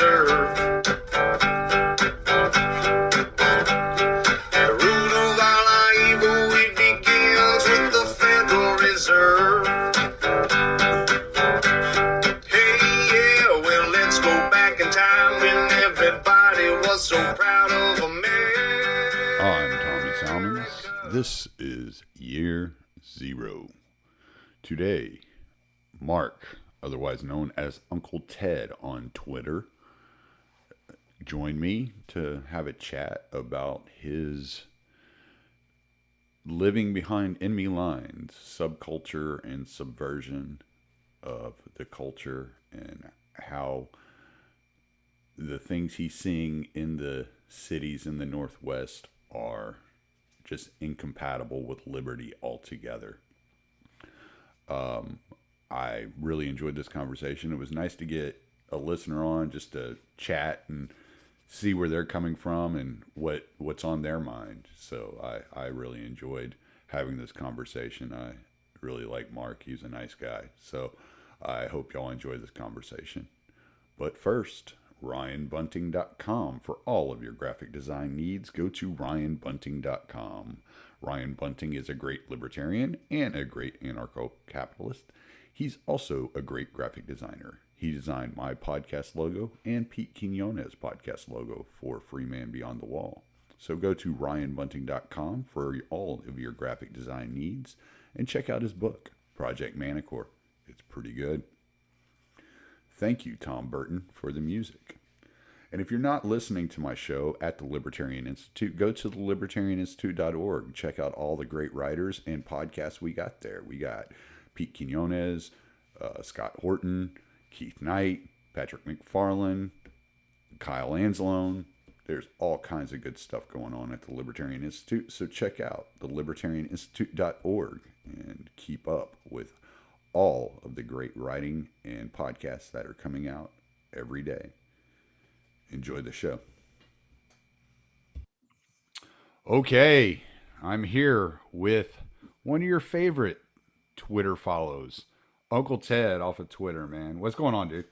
Reserve. The root of all our evil, it begins with the Federal Reserve. Hey, yeah, well, let's go back in time when everybody was so proud of a man. I'm Tommy Salmons. This is Year Zero. Today, Mark, otherwise known as Uncle Ted on Twitter, joined me to have a chat about his living behind enemy lines, subculture and subversion of the culture, and how the things he's seeing in the cities in the Northwest are just incompatible with liberty altogether. I really enjoyed this conversation. It was nice to get a listener on just to chat and see where they're coming from and what's on their mind. So I really enjoyed having this conversation. I really like Mark. He's a nice guy. So I hope y'all enjoy this conversation. But first, RyanBunting.com. For all of your graphic design needs, go to RyanBunting.com. Ryan Bunting is a great libertarian and a great anarcho-capitalist. He's also a great graphic designer. He designed my podcast logo and Pete Quinones' podcast logo for Free Man Beyond the Wall. So go to RyanBunting.com for all of your graphic design needs and check out his book, Project Manicore. It's pretty good. Thank you, Tom Burton, for the music. And if you're not listening to my show at the Libertarian Institute, go to the libertarianinstitute.org. Check out all the great writers and podcasts we got there. We got Pete Quinones, Scott Horton, Keith Knight, Patrick McFarlane, Kyle Anzalone. There's all kinds of good stuff going on at the Libertarian Institute. So check out the libertarianinstitute.org and keep up with all of the great writing and podcasts that are coming out every day. Enjoy the show. Okay, I'm here with one of your favorite Twitter follows, Uncle Ted off of Twitter, man. What's going on, dude?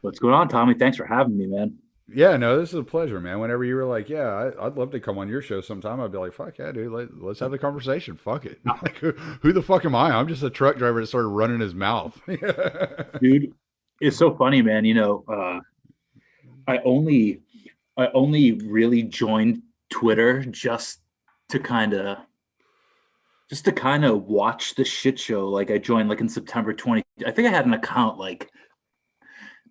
What's going on, Tommy? Thanks for having me, man. Yeah, no, this is a pleasure, man. Whenever you were like, yeah, I'd love to come on your show sometime, I'd be like, fuck yeah, dude, let's have the conversation. Fuck it. Like, who the fuck am I? I'm just a truck driver that started running his mouth. Dude, it's so funny, man. You know, I only really joined Twitter just to kind of watch the shit show. Like I joined like in September 20. I think I had an account like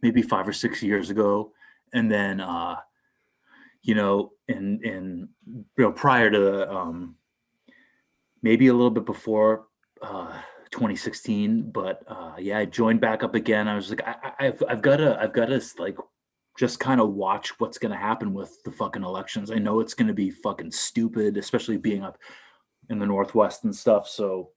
maybe 5 or 6 years ago. And then, you know, prior to maybe a little bit before 2016, but yeah, I joined back up again. I was like, I've got to like just kind of watch what's going to happen with the fucking elections. I know it's going to be fucking stupid, especially being up in the Northwest and stuff. So,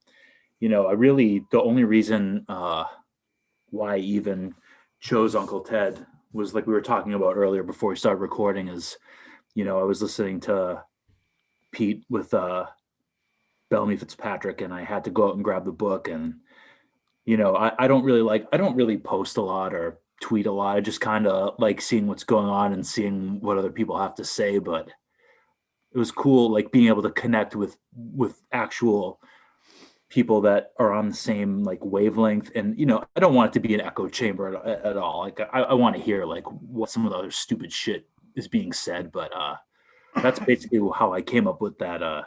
you know, the only reason why I even chose Uncle Ted was like we were talking about earlier before we started recording is, you know, I was listening to Pete with Bellamy Fitzpatrick and I had to go out and grab the book. And, you know, I don't really post a lot or tweet a lot. I just kind of like seeing what's going on and seeing what other people have to say. But it was cool, like being able to connect with actual people that are on the same like wavelength. And, you know, I don't want it to be an echo chamber at all. Like I want to hear like what some of the other stupid shit is being said. But that's basically how I came up with that,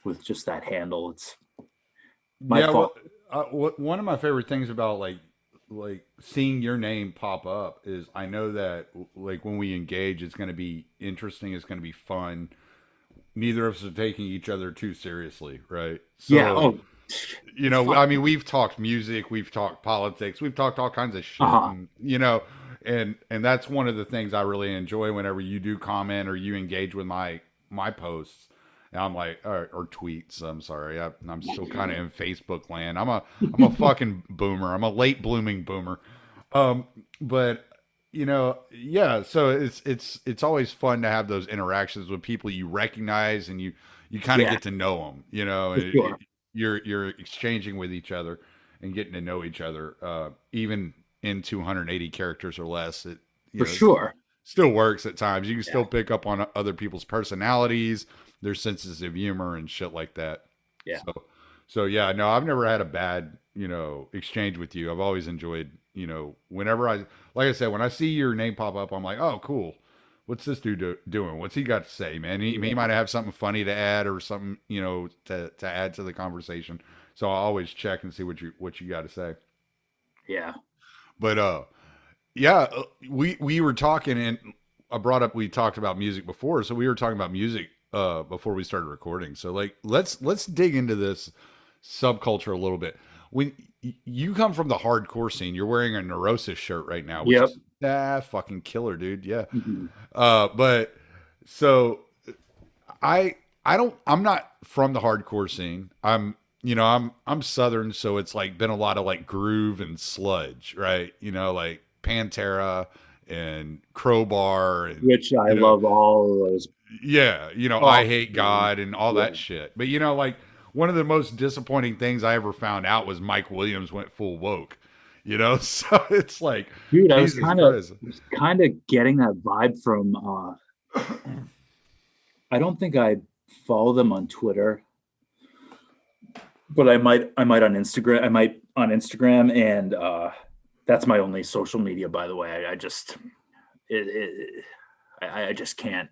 with just that handle. It's my fault. One of my favorite things about like seeing your name pop up is I know that like when we engage, it's going to be interesting. It's going to be fun. Neither of us are taking each other too seriously. Right. So, yeah. You know, I mean, we've talked music, we've talked politics, we've talked all kinds of shit, and, you know, and that's one of the things I really enjoy whenever you do comment or you engage with my posts. And I'm like, or tweets. I'm sorry. I'm still kind of in Facebook land. I'm a fucking boomer. I'm a late blooming boomer. But you know, yeah. So it's always fun to have those interactions with people you recognize and you kind of get to know them. You know, you're exchanging with each other and getting to know each other. Even in 280 characters or less, you For know, sure. still works at times. You can Yeah. still pick up on other people's personalities, their senses of humor and shit like that. Yeah. So yeah, no, I've never had a bad, exchange with you. I've always enjoyed, whenever like I said, when I see your name pop up, I'm like, oh, cool. What's this dude doing? What's he got to say, man? He might have something funny to add or something, to add to the conversation. So I always check and see what you got to say. Yeah. But yeah, we were talking, and I brought up, we talked about music before, so we were talking about music before we started recording. So like let's dig into this subculture a little bit. When you come from the hardcore scene, you're wearing a Neurosis shirt right now, which Yep. is fucking killer, dude. Yeah. Mhm. But so I'm not from the hardcore scene. I'm Southern, so it's like been a lot of like groove and sludge, right? Like Pantera and Crowbar and Which I you know, love all of those. yeah, I Oh, Hate God and all yeah. that shit. But like one of the most disappointing things I ever found out was Mike Williams went full woke. So it's like Dude, Jesus Christ. kind of getting that vibe from I don't think I follow them on Twitter, but I might on Instagram. I might on Instagram, and that's my only social media, by the way. I just can't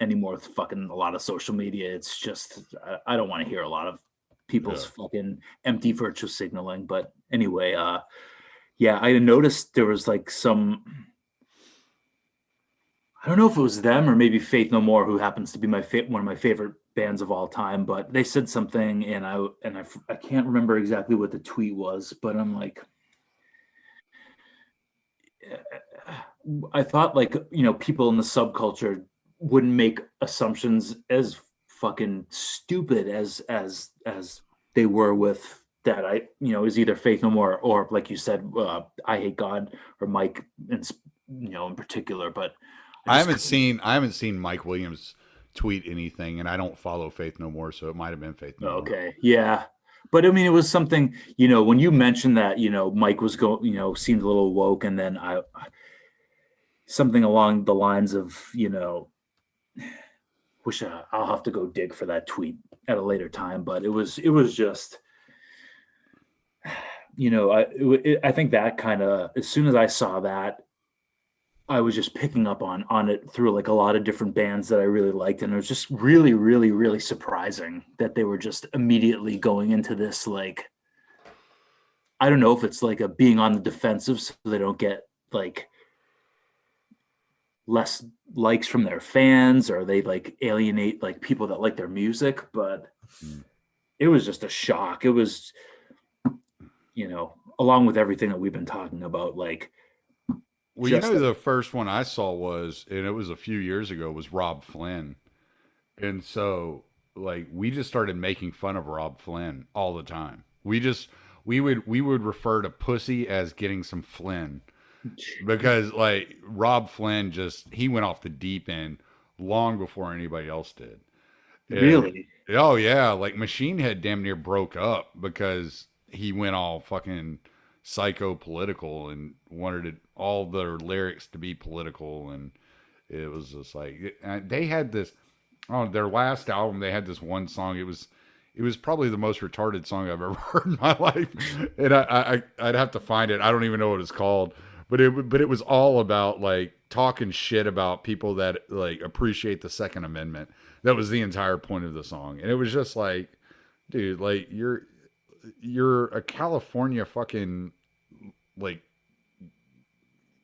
anymore with fucking a lot of social media. It's just I don't want to hear a lot of people's fucking empty virtue signaling. But anyway, yeah, I noticed there was like some. I don't know if it was them or maybe Faith No More, who happens to be one of my favorite bands of all time. But they said something, and I can't remember exactly what the tweet was, but I'm like, I thought like people in the subculture wouldn't make assumptions as fucking stupid as they were with that. Is either Faith No More or like you said, I Hate God or Mike, in particular, but. I haven't seen Mike Williams tweet anything, and I don't follow Faith No More, so it might have been Faith No More. Okay, yeah, but I mean, it was something. When you mentioned that, Mike was seemed a little woke, and then something along the lines of, wish I'll have to go dig for that tweet at a later time, but it was just. I think that kind of, as soon as I saw that, I was just picking up on it through like a lot of different bands that I really liked. And it was just really, really, really surprising that they were just immediately going into this, like, I don't know if it's like a being on the defensive so they don't get like less likes from their fans, or they like alienate like people that like their music, but it was just a shock. It was, along with everything that we've been talking about, like, well, the first one I saw was, and it was a few years ago, was Rob Flynn. And so, like, we just started making fun of Rob Flynn all the time. We would refer to pussy as getting some Flynn, because like Rob Flynn he went off the deep end long before anybody else did. And, really? Oh yeah, like Machine Head damn near broke up because he went all fucking psycho political and wanted all their lyrics to be political, and it was just like they had this on their last album. They had this one song. It was probably the most retarded song I've ever heard in my life, and I'd have to find it. I don't even know what it's called, but it was all about like talking shit about people that like appreciate the Second Amendment. That was the entire point of the song, and it was just like, dude, like you're a California fucking like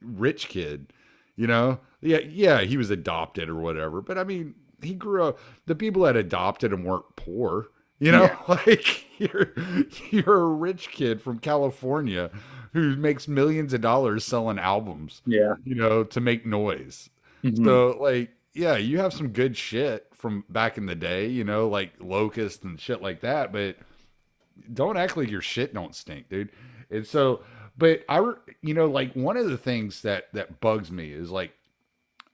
rich kid, Yeah, he was adopted or whatever, but I mean, he grew up. The people that adopted him weren't poor, Yeah. Like you're a rich kid from California who makes millions of dollars selling albums, Yeah. To make noise. Mhm. So like, yeah, you have some good shit from back in the day, like Locust and shit like that, but don't act like your shit don't stink, dude. And so, but like one of the things that bugs me is like,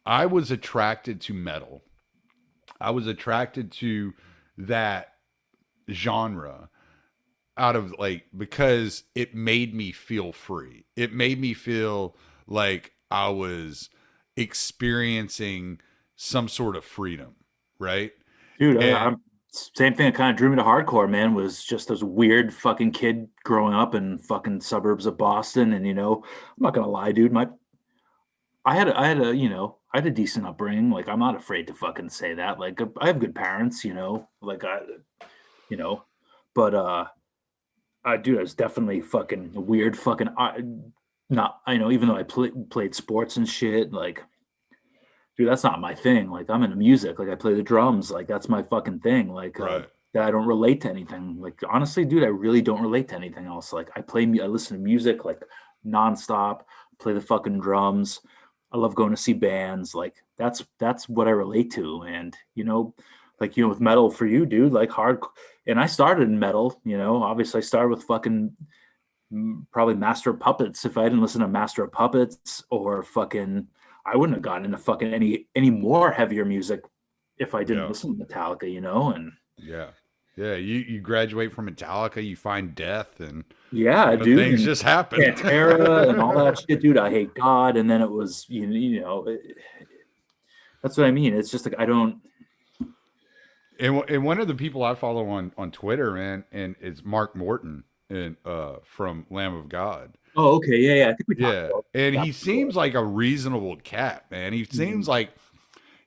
I was attracted to metal. I was attracted to that genre out of like, because it made me feel free. It made me feel like I was experiencing some sort of freedom, right? Dude, And I'm same thing that kind of drew me to hardcore, man, was just this weird fucking kid growing up in fucking suburbs of Boston. And I'm not gonna lie, dude, I had a decent upbringing. Like, I'm not afraid to fucking say that. Like, I have good parents, like you know, but dude, I was definitely fucking weird fucking not I know, even though I played sports and shit, like, dude, that's not my thing. Like, I'm into music. Like, I play the drums. Like, that's my fucking thing. Like, right. that I don't relate to anything. Like, honestly, dude, I really don't relate to anything else. Like, I listen to music like nonstop. Play the fucking drums. I love going to see bands. Like, that's what I relate to. And like, with metal for you, dude, like hard. And I started in metal. Obviously, I started with fucking probably Master of Puppets. If I didn't listen to Master of Puppets or fucking, I wouldn't have gotten into fucking any more heavier music if I didn't Yeah. listen to Metallica, and Yeah. Yeah. You graduate from Metallica, you find death, and yeah, dude, things and just happen. Pantera and all that shit, dude. I hate God, and then it was, that's what I mean. It's just like I don't. And one of the people I follow on Twitter, man, and it's Mark Morton and from Lamb of God. Oh, okay, yeah. I think we talked Yeah. about And that he before. seems like a reasonable cat, man. Mhm.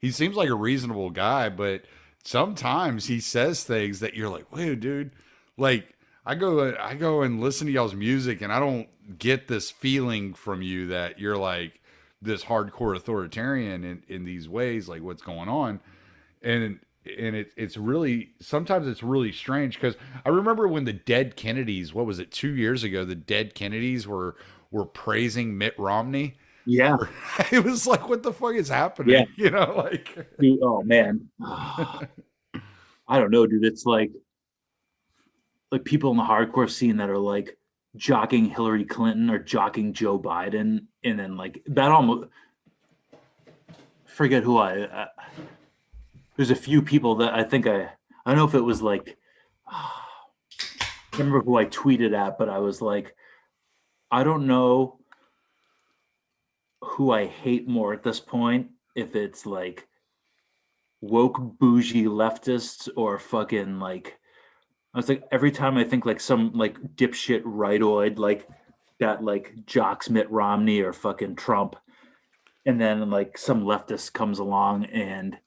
He seems like a reasonable guy, but sometimes he says things that you're like, "Wait, dude." Like I go and listen to y'all's music and I don't get this feeling from you that you're like this hardcore authoritarian in these ways, like what's going on. And it's really sometimes it's really strange because I remember when the Dead Kennedys, what was it, 2 years ago, the Dead Kennedys were praising Mitt Romney Yeah, for it was like, what the fuck is yeah, happening? Like dude. Oh man, I don't know, dude. It's like people in the hardcore scene that are like jocking Hillary Clinton or jocking Joe Biden, and then like that almost forget who there's a few people that I think I don't know if it was like I can't remember who I tweeted at, but I was like, I don't know who I hate more at this point, if it's like woke bougie leftists or fucking like I was like every time I think like some like dipshit rightoid like that like jocks Mitt Romney or fucking Trump, and then like some leftist comes along and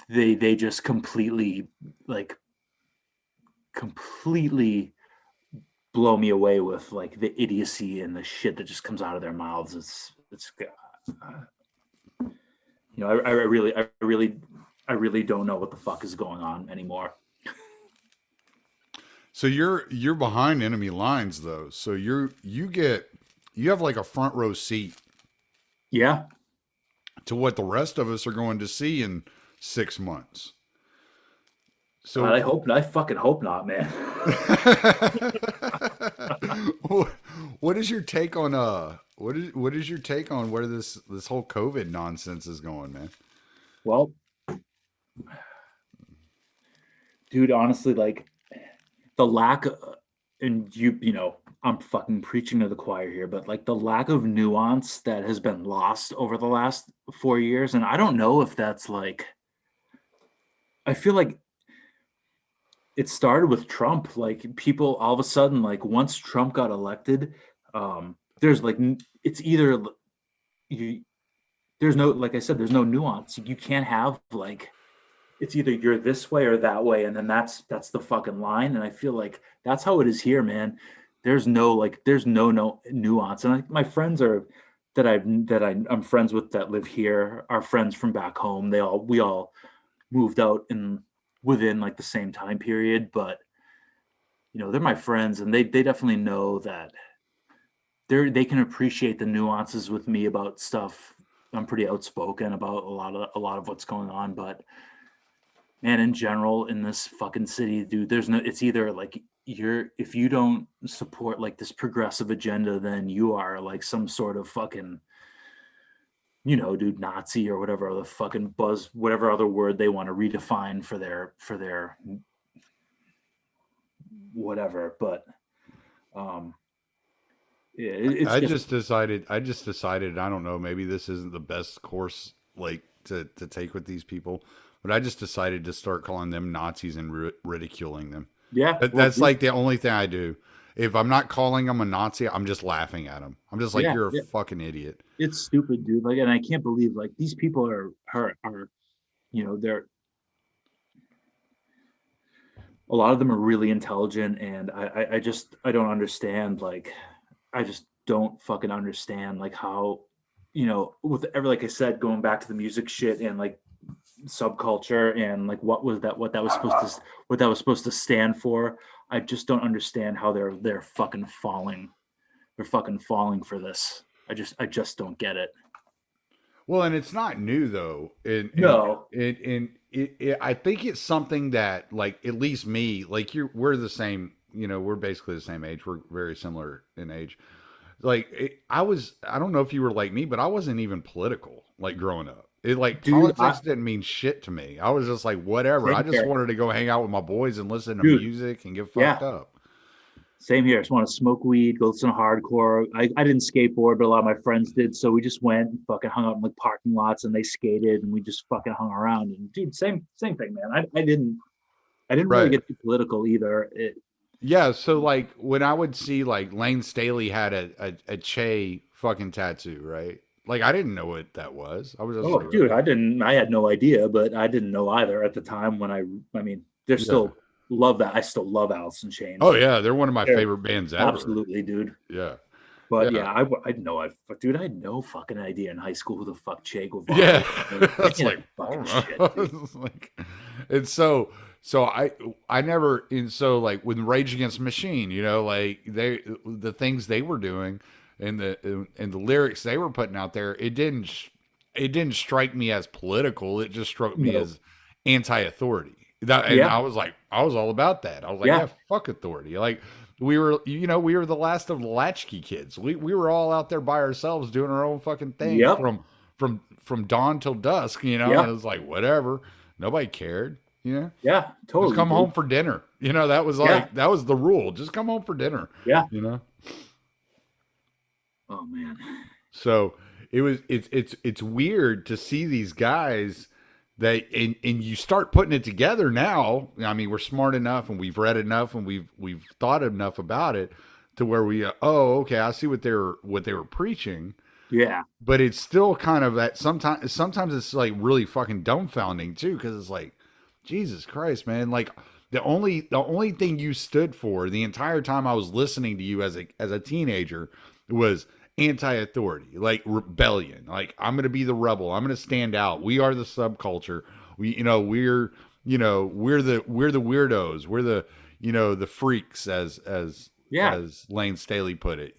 they just like completely blow me away with like the idiocy and the shit that just comes out of their mouths. It's I really don't know what the fuck is going on anymore. so you're behind enemy lines though. So you have like a front row seat Yeah, to what the rest of us are going to see in 6 months. God, So I fucking hope not, man. what is your take on what is your take on where this whole COVID nonsense is going, man? Well, dude, honestly, like the lack of, and I'm fucking preaching to the choir here, but like the lack of nuance that has been lost over the last 4 years. And I don't know if that's like, I feel like it started with Trump. Like people all of a sudden, like once Trump got elected, there's like, it's either you, there's no, like I said, there's no nuance. You can't have like, it's either you're this way or that way, and then that's the fucking line. And I feel like that's how it is here, man. There's no nuance. And my friends are I'm friends with that live here are friends from back home. We all moved out in within like the same time period, but they're my friends, and they definitely know that they can appreciate the nuances with me about stuff. I'm pretty outspoken about a lot of what's going on, but man, in general, in this fucking city, dude, it's either like if you don't support like this progressive agenda, then you are like some sort of fucking, dude, Nazi or whatever other fucking whatever other word they want to redefine for their whatever. But, Yeah, I just decided, I don't know, maybe this isn't the best course like to take with these people, but I just decided to start calling them Nazis and ridiculing them. yeah. Well, That's like the only thing I do. If I'm not calling them a Nazi, I'm just laughing at them. I'm just like, yeah, you're a yeah. fucking idiot. It's stupid, dude. Like, and I can't believe like these people are they're a lot of them are really intelligent, and I just I don't understand. Like, I just don't fucking understand like how with every like I said, going back to the music shit and like subculture and like what that was supposed to stand for. I just don't understand how they're fucking falling. They're fucking falling for this. I just don't get it. Well, and it's not new though. No. I think it's something that, like, at least me, like, we're the same. We're basically the same age. We're very similar in age. Like, I don't know if you were like me, but I wasn't even political, like, growing up. Like, Dude, politics didn't mean shit to me. I was just like, whatever. I same just here. wanted to go hang out with my boys and listen to Dude, music and get yeah. fucked up. Same here. I just want to smoke weed, go listen to hardcore. I didn't skateboard, but a lot of my friends did. So we just went and fucking hung out in like parking lots and they skated and we just fucking hung around. And dude, same thing, man. I didn't really Right. get too political either. Yeah. So, like, when I would see, like, Lane Staley had a Che fucking tattoo, right? Like, I didn't know what that was. I was just Oh, like, dude, I had no idea, but I didn't know either at the time when I mean, they're yeah. still love that. I still love Alice in Chains. Oh, yeah. They're one of my They're favorite bands ever. absolutely, dude. Yeah. But Yeah. yeah, dude, I had no fucking idea in high school who the fuck Che Guevara Yeah. was. That's Yeah, like, I fucking don't shit, know. dude. It's like, and so I never, and so, like, with Rage Against the Machine, like, the things they were doing and the lyrics they were putting out there, it didn't strike me as political. It just struck me No. as anti-authority. And Yeah, I was like, I was all about that. I was like, yeah, yeah, fuck authority. Like, we were the last of the latchkey kids. We were all out there by ourselves doing our own fucking thing yep, from dawn till dusk, and it yep, was like, whatever. Nobody cared, yeah, just totally, come dude. home for dinner. That was Yeah, like, that was the rule. Just come home for dinner, yeah. you know? Oh man. So it's weird to see these guys that, and you start putting it together now. I mean, we're smart enough and we've read enough and we've thought enough about it to where oh, okay, I see what they were preaching. Yeah, But it's still kind of that, sometimes it's like really fucking dumbfounding too, because it's like, Jesus Christ, man. Like, the only thing you stood for the entire time I was listening to you as a teenager was anti-authority, like rebellion. Like, I'm gonna be the rebel. I'm gonna stand out. We are the subculture. We're the weirdos. We're the freaks, yeah, as Lane Staley put it.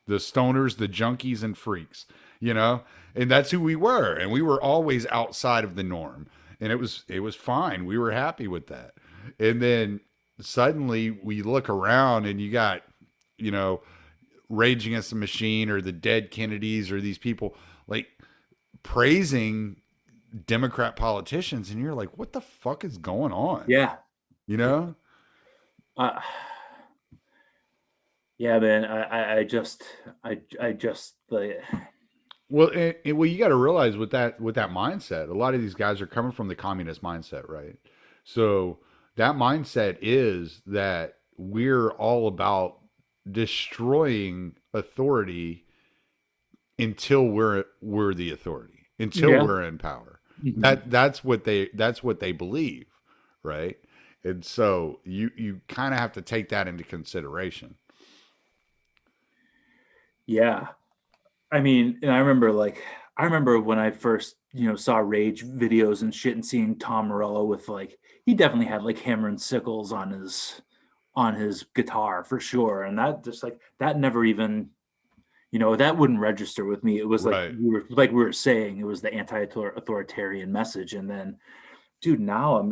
The stoners, the junkies, and freaks. And that's who we were, and we were always outside of the norm, and it was fine. We were happy with that. And then suddenly we look around, and you got, Rage Against the Machine or the Dead Kennedys or these people, like, praising Democrat politicians, and you're like, what the fuck is going on? yeah. You know? Uh, yeah, man. I just like. Well, you got to realize with that mindset, a lot of these guys are coming from the communist mindset, right? So that mindset is that we're all about destroying authority until we're the authority, until Yeah. we're in power. Mhm. That's what they believe, right? And so you kind of have to take that into consideration. Yeah. I mean, and I remember when I first, saw Rage videos and shit and seeing Tom Morello with like he definitely had like hammer and sickles on his guitar for sure. And that just like that never even, that wouldn't register with me. It was Right. we were saying it was the anti-authoritarian message. And then, dude, now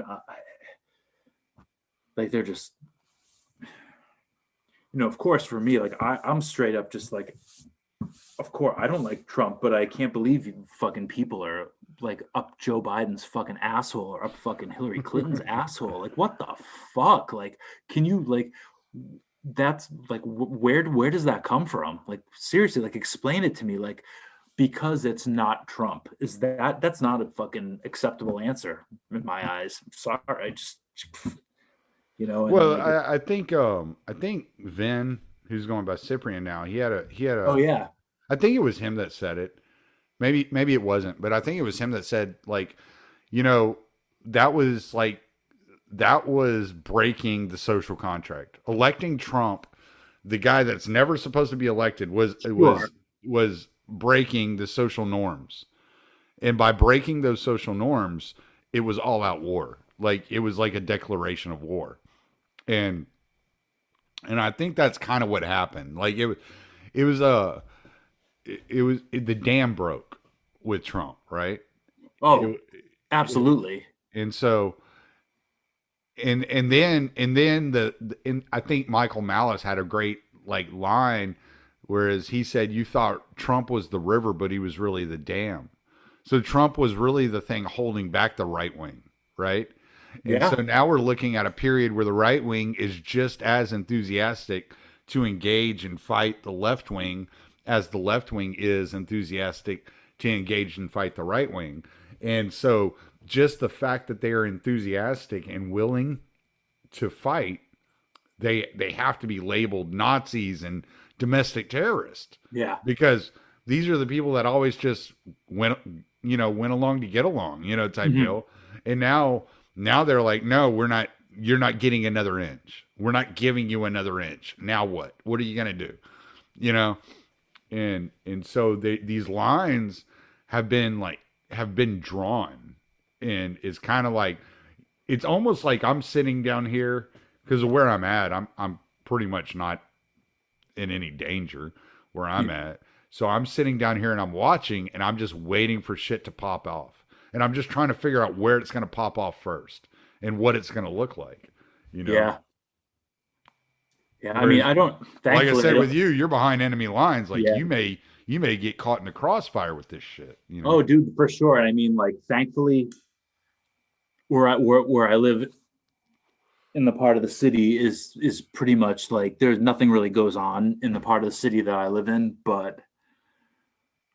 like they're just, of course for me, like I'm straight up just like, of course, I don't like Trump, but I can't believe you fucking people are like up Joe Biden's fucking asshole or up fucking Hillary Clinton's asshole. Like, what the fuck? Like, can you like, that's like, where does that come from? Like, seriously, like, explain it to me. Like, because it's not Trump. That's not a fucking acceptable answer in my eyes. Sorry, I just, and then Well, like, I think Vin, who's going by Cyprian now, he had oh a yeah, I think it was him that said it. Maybe it wasn't, but I think it was him that said, like, you know, that was like that was breaking the social contract. Electing Trump, the guy that's never supposed to be elected, sure, was breaking the social norms. And by breaking those social norms, it was all out war. Like it was like a declaration of war. And I think that's kind of what happened. Like it was the dam broke with Trump, right? oh, It, absolutely, and so and then and I think Michael Malice had a great like line, whereas he said you thought Trump was the river, but he was really the dam. So Trump was really the thing holding back the right wing, right? And so yeah, now we're looking at a period where the right wing is just as enthusiastic to engage and fight the left wing as the left wing is enthusiastic to engage and fight the right wing. And so just the fact that they are enthusiastic and willing to fight, they have to be labeled Nazis and domestic terrorists yeah, because these are the people that always just went along to get along, type hmm deal. And now they're like, no, we're not. You're not getting another inch. We're not giving you another inch. Now what? What are you gonna do? You know, and so these lines have been drawn, and it's kind of like it's almost like I'm sitting down here because of where I'm at. I'm pretty much not in any danger where I'm at. So I'm sitting down here and I'm watching and I'm just waiting for shit to pop off. And I'm just trying to figure out where it's going to pop off first and what it's going to look like, you know? yeah, yeah. I mean, Whereas, I don't. like I Thankfully, I said with don't. you, you're behind enemy lines. Like Yeah. you may get caught in the crossfire with this shit, Oh, dude, for sure. And I mean, like, thankfully, where I live in the part of the city is pretty much like there's nothing really goes on in the part of the city that I live in. But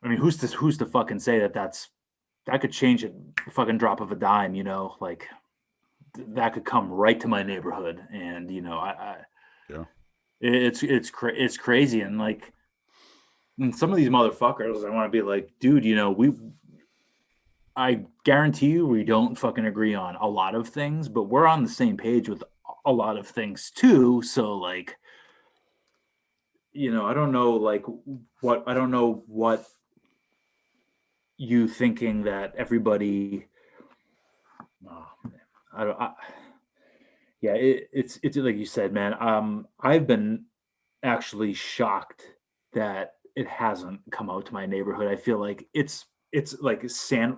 I mean, who's to fucking say that could change at a fucking drop of a dime, like that could come right to my neighborhood, and I Yeah. it's crazy, and like, and some of these motherfuckers, I want to be like, dude, I guarantee you we don't fucking agree on a lot of things, but we're on the same page with a lot of things too. So like, I don't know, like, I don't know what you thinking that everybody. Oh, I don't. Yeah, it's like you said, man. I've been actually shocked that it hasn't come out to my neighborhood. I feel like it's like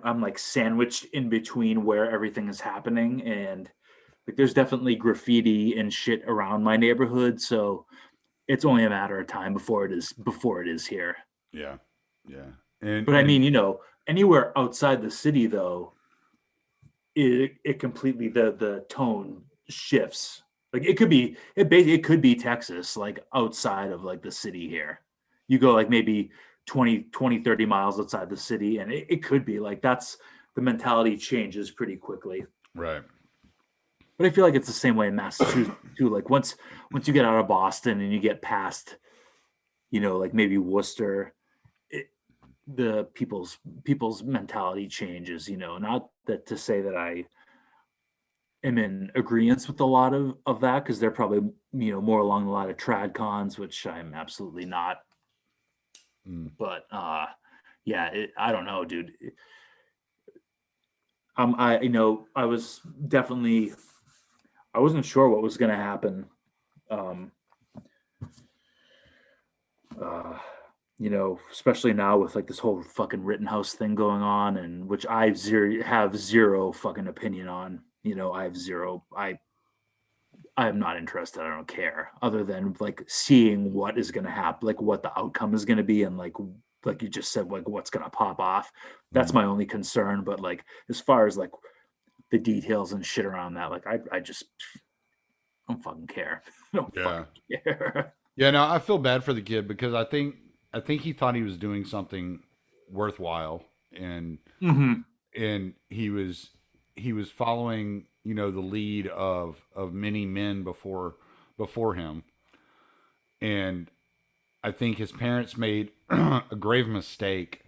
I'm like sandwiched in between where everything is happening, and like there's definitely graffiti and shit around my neighborhood, so it's only a matter of time before it is here. Yeah. Yeah. And But I mean, anywhere outside the city though, it completely the tone shifts. Like it could be Texas, like outside of like the city here. You go like maybe 30 miles outside the city, and it could be like that's the mentality changes pretty quickly. right. But I feel like it's the same way in Massachusetts too. Like once you get out of Boston and you get past, like maybe Worcester, the people's mentality changes. Not that to say that I am in agreement with a lot of that, because they're probably more along the line of trad cons, which I'm absolutely not. Mm. But yeah, I don't know, dude. I was definitely, I wasn't sure what was going to happen. Um, uh, especially now with like this whole fucking Rittenhouse thing going on, and which I have zero fucking opinion on. I have zero. I am not interested. I don't care, other than like seeing what is going to happen, like what the outcome is going to be, and like you just said, like what's going to pop off. That's Mm. my only concern. But like as far as like the details and shit around that, like I just don't fucking care. I don't Yeah. fucking care. Yeah, no, I feel bad for the kid because I think he thought he was doing something worthwhile, and Hmm. he was following, you know, the lead of many men before him. And I think his parents made a grave mistake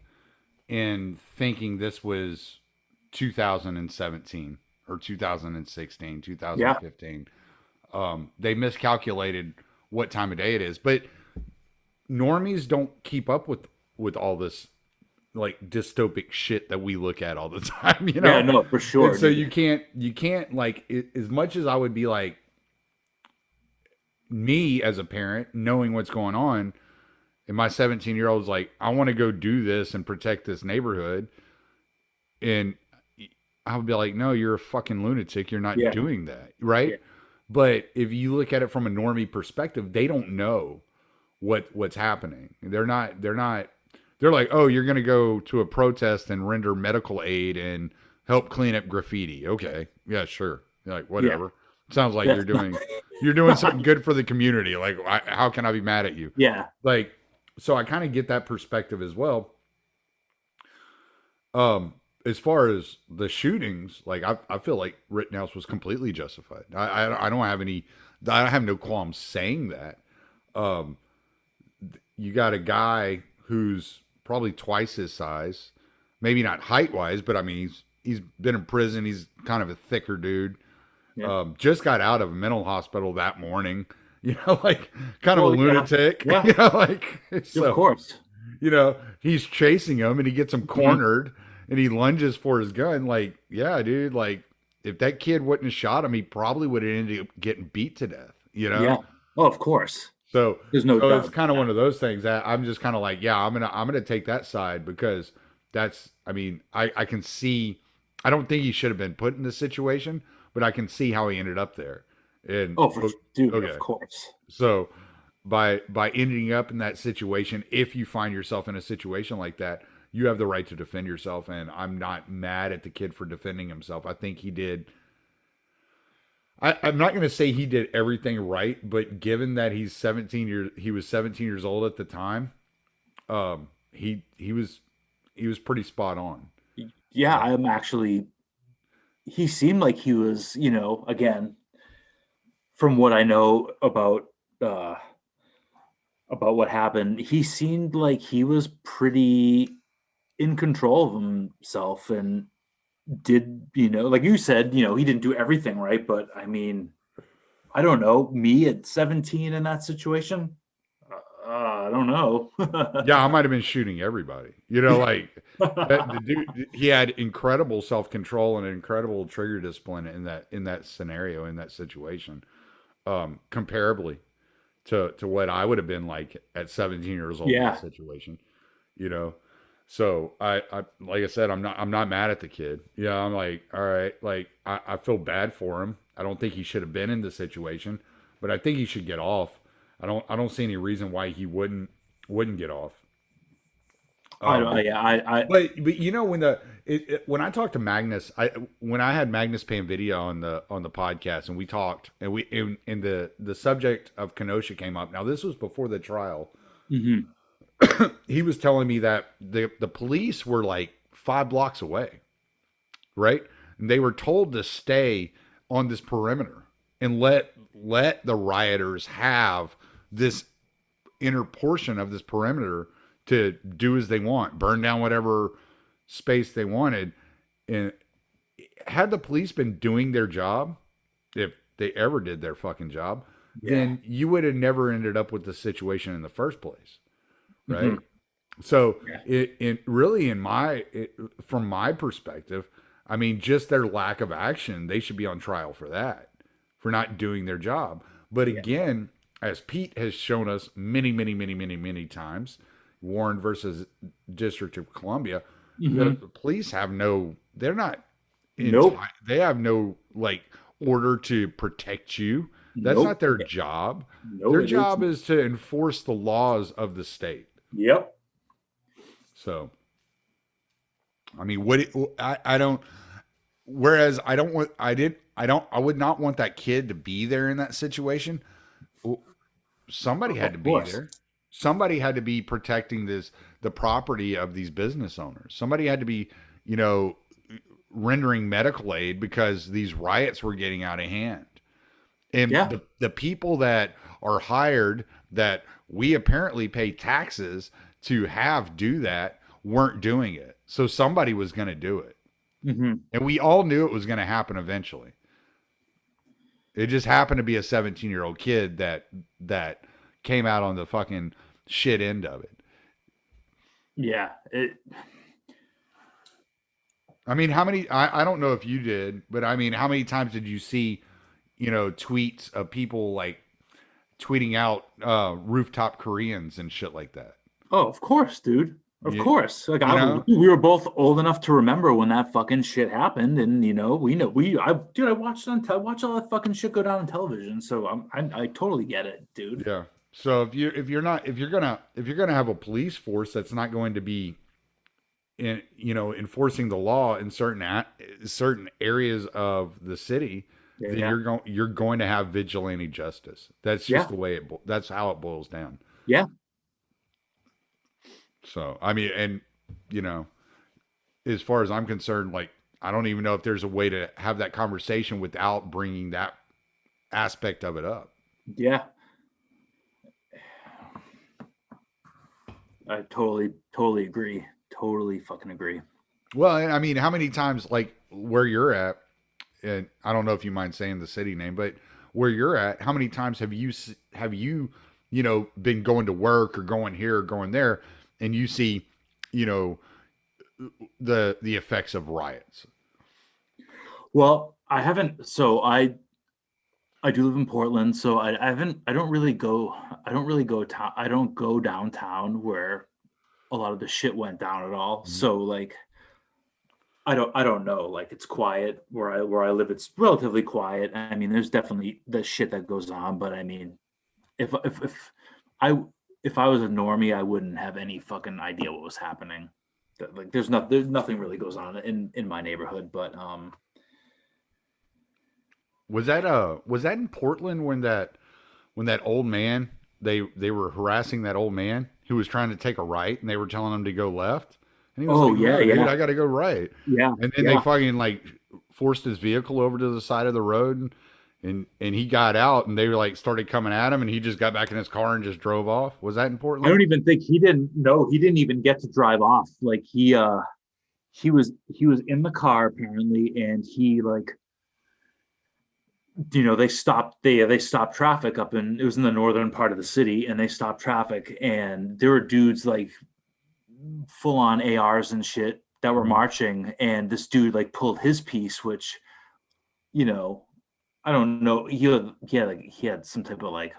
in thinking this was 2017 or 2016, Yeah. 2015. They miscalculated what time of day it is. But normies don't keep up with all this like dystopic shit that we look at all the time, you Yeah, know? no, for sure, And so dude. you can't like as much as I would be like me as a parent knowing what's going on, and my 17-year-old's like, I want to go do this and protect this neighborhood. And I would be like, no, you're a fucking lunatic. You're not Yeah. doing that. Right. Yeah. But if you look at it from a normie perspective, they don't know what's happening. They're like, oh, you're going to go to a protest and render medical aid and help clean up graffiti. Okay. Yeah, sure. You're like, whatever. Sounds like That's you're doing something good for the community. Like, how can I be mad at you? Yeah. Like, so I kind of get that perspective as well. As far as the shootings, like I feel like Rittenhouse was completely justified. I don't have any, I have no qualms saying that. You got a guy who's probably twice his size, maybe not height wise, but I mean he's been in prison. He's kind of a thicker dude. Yeah. Just got out of a mental hospital that morning. You know, like kind Well, of a lunatic. Yeah. You know, like so, Of course. you know, he's chasing him and he gets him cornered and he lunges for his gun. Like, yeah, dude, like if that kid wouldn't have shot him, he probably would have ended up getting beat to death, you know? Yeah. Oh, of course. So, There's no doubt. it's kind of one of those things that I'm just kind of like, yeah, I'm gonna take that side because that's, I mean, I can see, I don't think he should have been put in this situation, but I can see how he ended up there. And Oh, dude, okay. of course. So by ending up in that situation, if you find yourself in a situation like that, you have the right to defend yourself. And I'm not mad at the kid for defending himself. I think he did. I'm not going to say he did everything right, but given that he was 17 years old at the time, he was pretty spot on. Yeah, I'm actually. He seemed like he was, again, from what I know about what happened, he seemed like he was pretty in control of himself and did, like you said, he didn't do everything right, but I mean, I don't know, me at 17 in that situation, I don't know. Yeah, I might have been shooting everybody. Like the dude, he had incredible self-control and incredible trigger discipline in that scenario, in that situation, comparably to what I would have been like at 17 years old in that situation. So I like I said, I'm not mad at the kid. Yeah, I'm like, all right, like I feel bad for him. I don't think he should have been in the situation, but I think he should get off. I don't see any reason why he wouldn't get off. But when I talked to Magnus, when I had Magnus Pan video on the podcast and we talked and the subject of Kenosha came up. Now this was before the trial. Mm-hmm. He was telling me that the police were like 5 blocks away, right? And they were told to stay on this perimeter and let the rioters have this inner portion of this perimeter to do as they want, burn down whatever space they wanted. And had the police been doing their job, if they ever did their fucking job, then you would have never ended up with the situation in the first place. Right. Mm-hmm. So from my perspective, I mean, just their lack of action, they should be on trial for that, for not doing their job. But again, as Pete has shown us many, many, many, many, many times, Warren versus District of Columbia, the police have they have no like order to protect you. That's not their job. Their job is to enforce the laws of the state. Yep. So, I mean, I don't I would not want that kid to be there in that situation. Well, somebody had to Of be course. there. Somebody had to be protecting the property of these business owners. Somebody had to be, you know, rendering medical aid because these riots were getting out of hand. And Yeah. the people that are hired that we apparently pay taxes to have do that weren't doing it. So somebody was going to do it. Hmm. And we all knew it was going to happen eventually. It just happened to be a 17-year-old kid that came out on the fucking shit end of it. Yeah. I mean, how many I don't know if you did, but I mean, how many times did you see, you know, tweets of people like tweeting out rooftop Koreans and shit like that? Oh, of course, dude. Of You, course. Like you know? we were both old enough to remember when that fucking shit happened, and you know, I watched I watched all that fucking shit go down on television, so I totally get it, dude. Yeah. So if you're gonna have a police force that's not going to be in, you know, enforcing the law in certain areas of the city, Yeah, then yeah, you're going to have vigilante justice. That's yeah, just the way that's how it boils down. yeah. So I mean, and you know, as far as I'm concerned, like I don't even know if there's a way to have that conversation without bringing that aspect of it up. Yeah. I totally agree. Totally fucking agree. Well, I mean, how many times, like where you're at, and I don't know if you mind saying the city name, but where you're at, how many times have you, you know, been going to work or going here or going there, and you see, you know, the effects of riots? Well, I haven't. So I do live in Portland, so I haven't. I don't really go. I don't really go town. I don't go downtown where a lot of the shit went down at all. Mhm. So like I don't know. Like it's quiet where I live. It's relatively quiet. I mean, there's definitely the shit that goes on, but I mean, if I if I was a normie, I wouldn't have any fucking idea what was happening. Like there's nothing really goes on in my neighborhood, but Was that in Portland when that old man, they were harassing that old man who was trying to take a right and they were telling him to go left, and he was oh like, yeah, no, dude, yeah, I got to go right. yeah, And then they yeah. fucking like forced his vehicle over to the side of the road, and he got out and they were like started coming at him and he just got back in his car and just drove off. Was that in I Portland? don't even think he didn't know. He didn't even get to drive off. Like he was in the car apparently, and he like they stopped traffic up in it was in the northern part of the city, and they stopped traffic, and there were dudes like full on ARs and shit that were Mhm. marching, and this dude like pulled his piece, which you know I don't know he had some type of like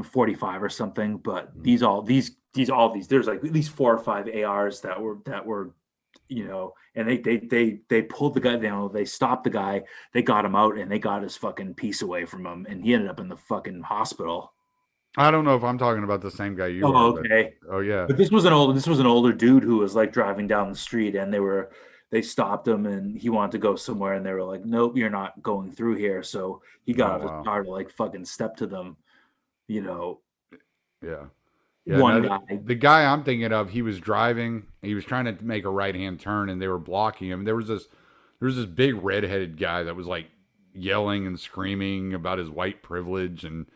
45 or something, but Mhm. these there's like at least 4 or 5 ARs that were and they pulled the guy down, they stopped the guy, they got him out, and they got his fucking piece away from him, and he ended up in the fucking hospital. I don't know if I'm talking about the same guy you are, Oh, but okay. oh yeah. But this was an older dude who was like driving down the street, and they stopped him, and he wanted to go somewhere, and they were like, nope, you're not going through here. So he got Oh out of his wow. car to like fucking step to them, you know, Yeah. Yeah, one no, guy. the guy I'm thinking of, he was driving, he was trying to make a right-hand turn and they were blocking him. There was this big red-headed guy that was like yelling and screaming about his white privilege, and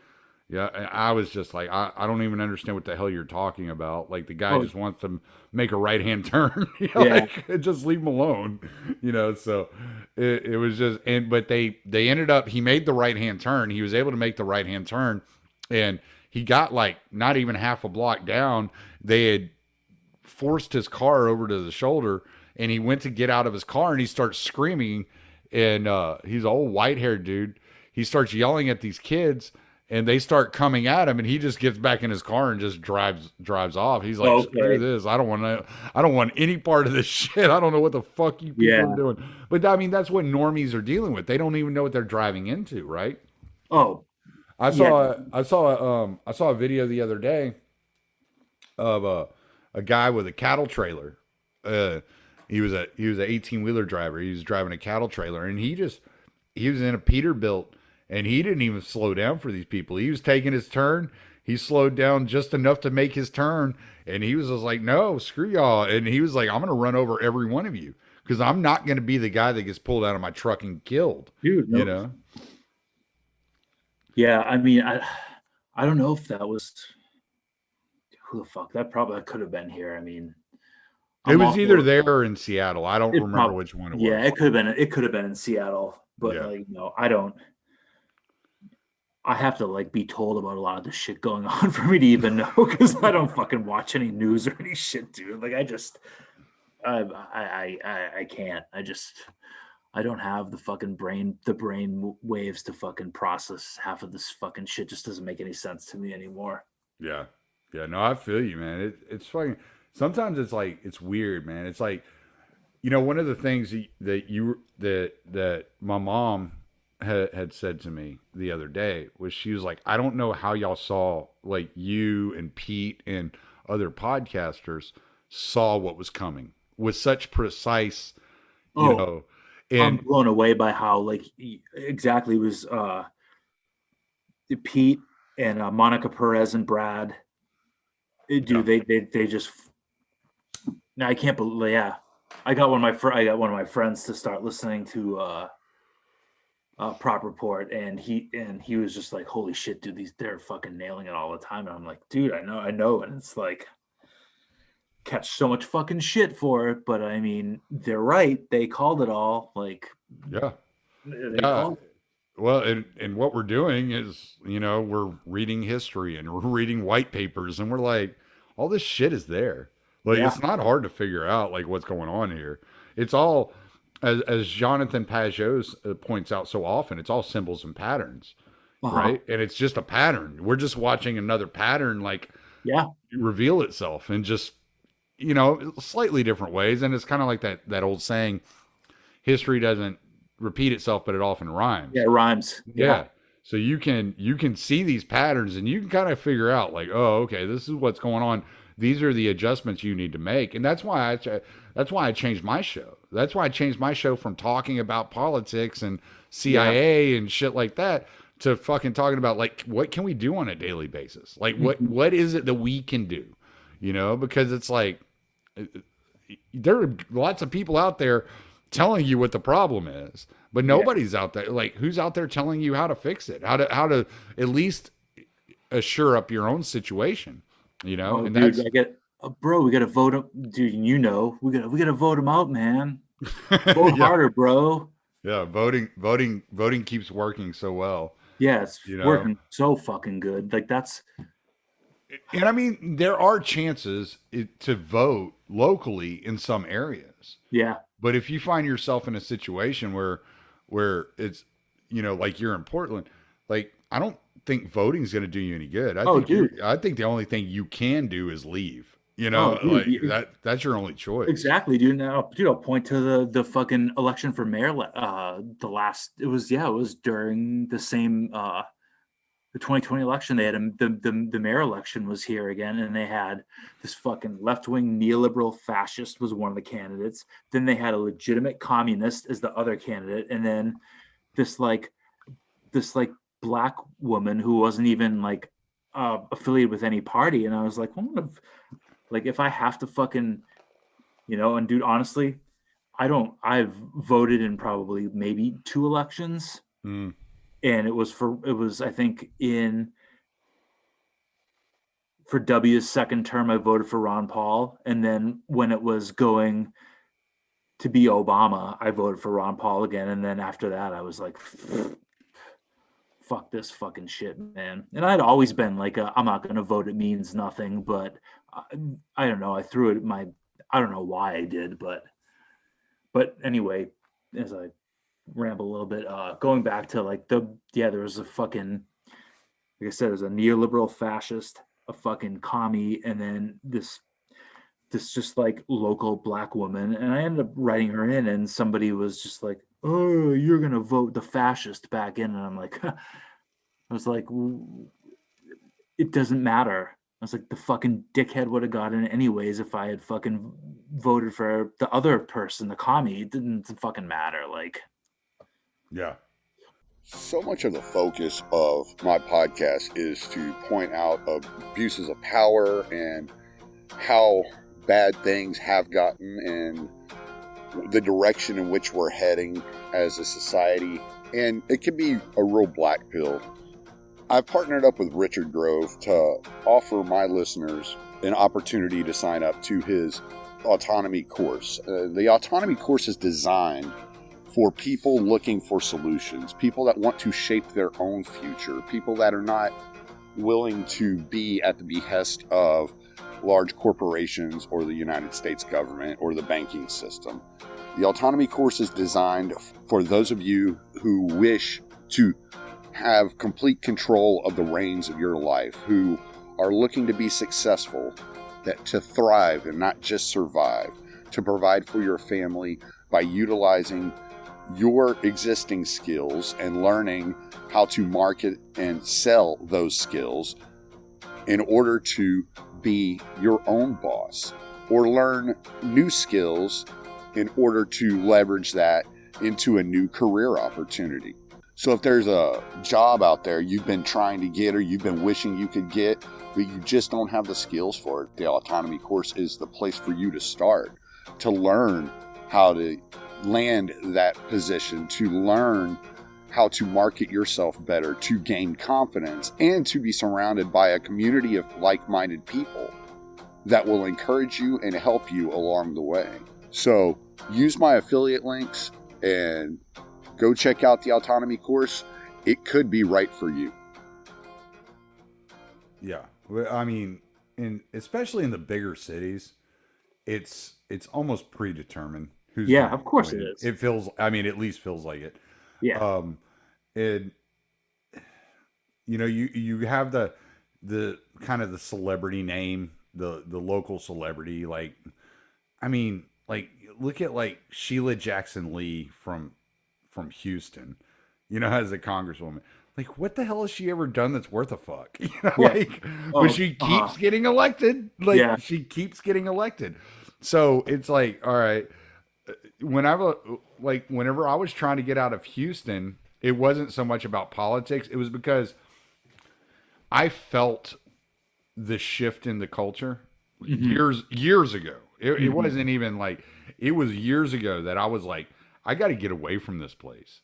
yeah, and I was just like, I don't even understand what the hell you're talking about. Like the guy Oh, just wants to make a right-hand turn. yeah. Like just leave him alone. So it was just, but they ended up, he made the right-hand turn. He was able to make the right-hand turn, and he got like not even half a block down. They had forced his car over to the shoulder, and he went to get out of his car and he starts screaming, and he's an old white-haired dude. He starts yelling at these kids, and they start coming at him, and he just gets back in his car and just drives off. He's like, screw Okay. this, I don't want any part of this shit. I don't know what the fuck you people are Yeah. doing. But I mean, that's what normies are dealing with. They don't even know what they're driving into, right? Oh, I yeah. saw I saw a video the other day of a guy with a cattle trailer. Uh, he was a 18 wheeler driver. He was driving a cattle trailer, and he was in a Peterbilt, and he didn't even slow down for these people. He was taking his turn. He slowed down just enough to make his turn, and he was just like, "No, screw y'all." And he was like, "I'm going to run over every one of you because I'm not going to be the guy that gets pulled out of my truck and killed." Dude, no. You know? Yeah, I mean, I don't know if that was who the fuck that probably could have been here. I mean, It I'm was all either for there or in Seattle. I don't it. remember which one it Yeah, was. it could have been. It could have been in Seattle, but Yeah. like, I don't. I have to like be told about a lot of the shit going on for me to even know, because I don't fucking watch any news or any shit, dude. Like, I can't. I don't have the fucking brain waves to fucking process half of this fucking shit. Just doesn't make any sense to me anymore. Yeah. Yeah. No, I feel you, man. It's fucking, sometimes it's like, it's weird, man. It's like, one of the things that my mom had said to me the other day was, she was like, I don't know how y'all saw, like, you and Pete and other podcasters saw what was coming with such precise, I'm and blown away by how like exactly it was Pete and Monica Perez and Brad. Dude, they just. No, I can't believe. Yeah, I got one of my friends to start listening to Prop Report, and he was just like, "Holy shit, dude! They're fucking nailing it all the time." And I'm like, "Dude, I know," and it's like, catch so much fucking shit for it, but I mean, they're right. They called it all. Like, yeah, they yeah. called it. Well, and what we're doing is, we're reading history and we're reading white papers, and we're like, all this shit is there. Like, Yeah. it's not hard to figure out like what's going on here. It's all, as Jonathan Pajot points out so often, it's all symbols and patterns, right? And it's just a pattern. We're just watching another pattern, like, Yeah. reveal itself in just, slightly different ways. And it's kind of like that old saying, history doesn't repeat itself, but it often rhymes. Yeah, it rhymes. Yeah. So you can see these patterns, and you can kind of figure out like, oh, okay, this is what's going on. These are the adjustments you need to make. And that's why I changed my show. That's why I changed my show from talking about politics and CIA and shit like that to fucking talking about, like, what can we do on a daily basis? Like, what is it that we can do? Because it's like, there are lots of people out there telling you what the problem is, but nobody's out there. Like, who's out there telling you how to fix it? How to at least assure up your own situation, Oh, and dude, that's, bro, we gotta vote him, dude. We gotta vote him out, man. Vote yeah, harder, bro. yeah. Voting keeps working so well. Yeah, it's working so fucking good. Like, that's. And I mean, there are chances to vote locally in some areas. Yeah. But if you find yourself in a situation where it's, like you're in Portland, like, I don't think voting is going to do you any good. I think the only thing you can do is leave. Like, that's your only choice. Exactly, dude. Now, dude, I'll point to the fucking election for mayor. It was during the same the 2020 election. They had the mayor election was here again, and they had this fucking left-wing neoliberal fascist was one of the candidates. Then they had a legitimate communist as the other candidate, and then this black woman who wasn't even like affiliated with any party. And I was like, like, if I have to fucking, and dude, honestly, I've voted in probably maybe 2 elections. And it was, I think, for W's second term, I voted for Ron Paul. And then when it was going to be Obama, I voted for Ron Paul again. And then after that, I was like, fuck this fucking shit, man. And I'd always been like, I'm not going to vote. It means nothing. But I don't know. I threw it I don't know why I did, but anyway, as I ramble a little bit, going back to like there was a fucking, like I said, there's a neoliberal fascist, a fucking commie, and then this just like local black woman. And I ended up writing her in, and somebody was just like, oh, you're gonna vote the fascist back in. And I'm like, I was like, it doesn't matter. I was like, the fucking dickhead would have gotten it anyways if I had fucking voted for the other person, the commie. It didn't fucking matter. Like, yeah, So much of the focus of my podcast is to point out abuses of power and how bad things have gotten and the direction in which we're heading as a society. And it can be a real black pill. I've partnered up with Richard Grove to offer my listeners an opportunity to sign up to his Autonomy Course. The Autonomy Course is designed for people looking for solutions, people that want to shape their own future, people that are not willing to be at the behest of large corporations or the United States government or the banking system. The Autonomy Course is designed for those of you who wish to have complete control of the reins of your life, who are looking to be successful, to thrive and not just survive, to provide for your family by utilizing your existing skills and learning how to market and sell those skills in order to be your own boss, or learn new skills in order to leverage that into a new career opportunity. So if there's a job out there you've been trying to get or you've been wishing you could get, but you just don't have the skills for it, the Autonomy Course is the place for you to start, to learn how to land that position, to learn how to market yourself better, to gain confidence, and to be surrounded by a community of like-minded people that will encourage you and help you along the way. So use my affiliate links and go check out the Autonomy Course. It could be right for you. Yeah. I mean, especially in the bigger cities, it's almost predetermined. Of course it is. It feels, I mean, at least feels like it. Yeah. And you have the kind of the celebrity name, the local celebrity. Like, I mean, like, look at like Sheila Jackson Lee from Houston, as a congresswoman. Like, what the hell has she ever done that's worth a fuck? But she keeps getting elected. She keeps getting elected. So it's like, all right. Whenever I was trying to get out of Houston, it wasn't so much about politics. It was because I felt the shift in the culture years ago. It wasn't even like, it was years ago that I was like, I got to get away from this place.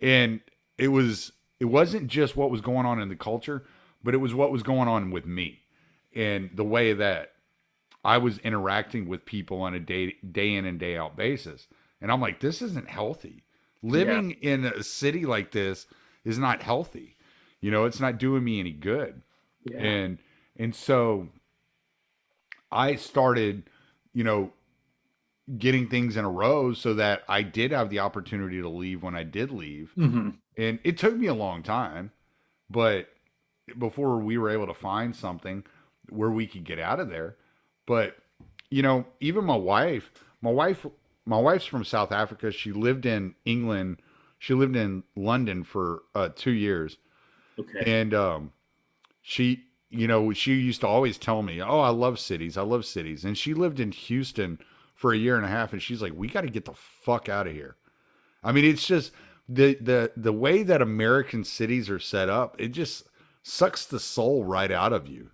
And it wasn't just what was going on in the culture, but it was what was going on with me and the way that I was interacting with people on a day in and day out basis. And I'm like, this isn't healthy. Living in a city like this is not healthy. It's not doing me any good. Yeah. And so I started, getting things in a row so that I did have the opportunity to leave when I did leave. Mm-hmm. And it took me a long time, but before we were able to find something where we could get out of there. But, even my wife's from South Africa. She lived in England. She lived in London for 2 years. Okay. And she used to always tell me, oh, I love cities. And she lived in Houston for 1.5 years. And she's like, we got to get the fuck out of here. I mean, it's just the way that American cities are set up. It just sucks the soul right out of you.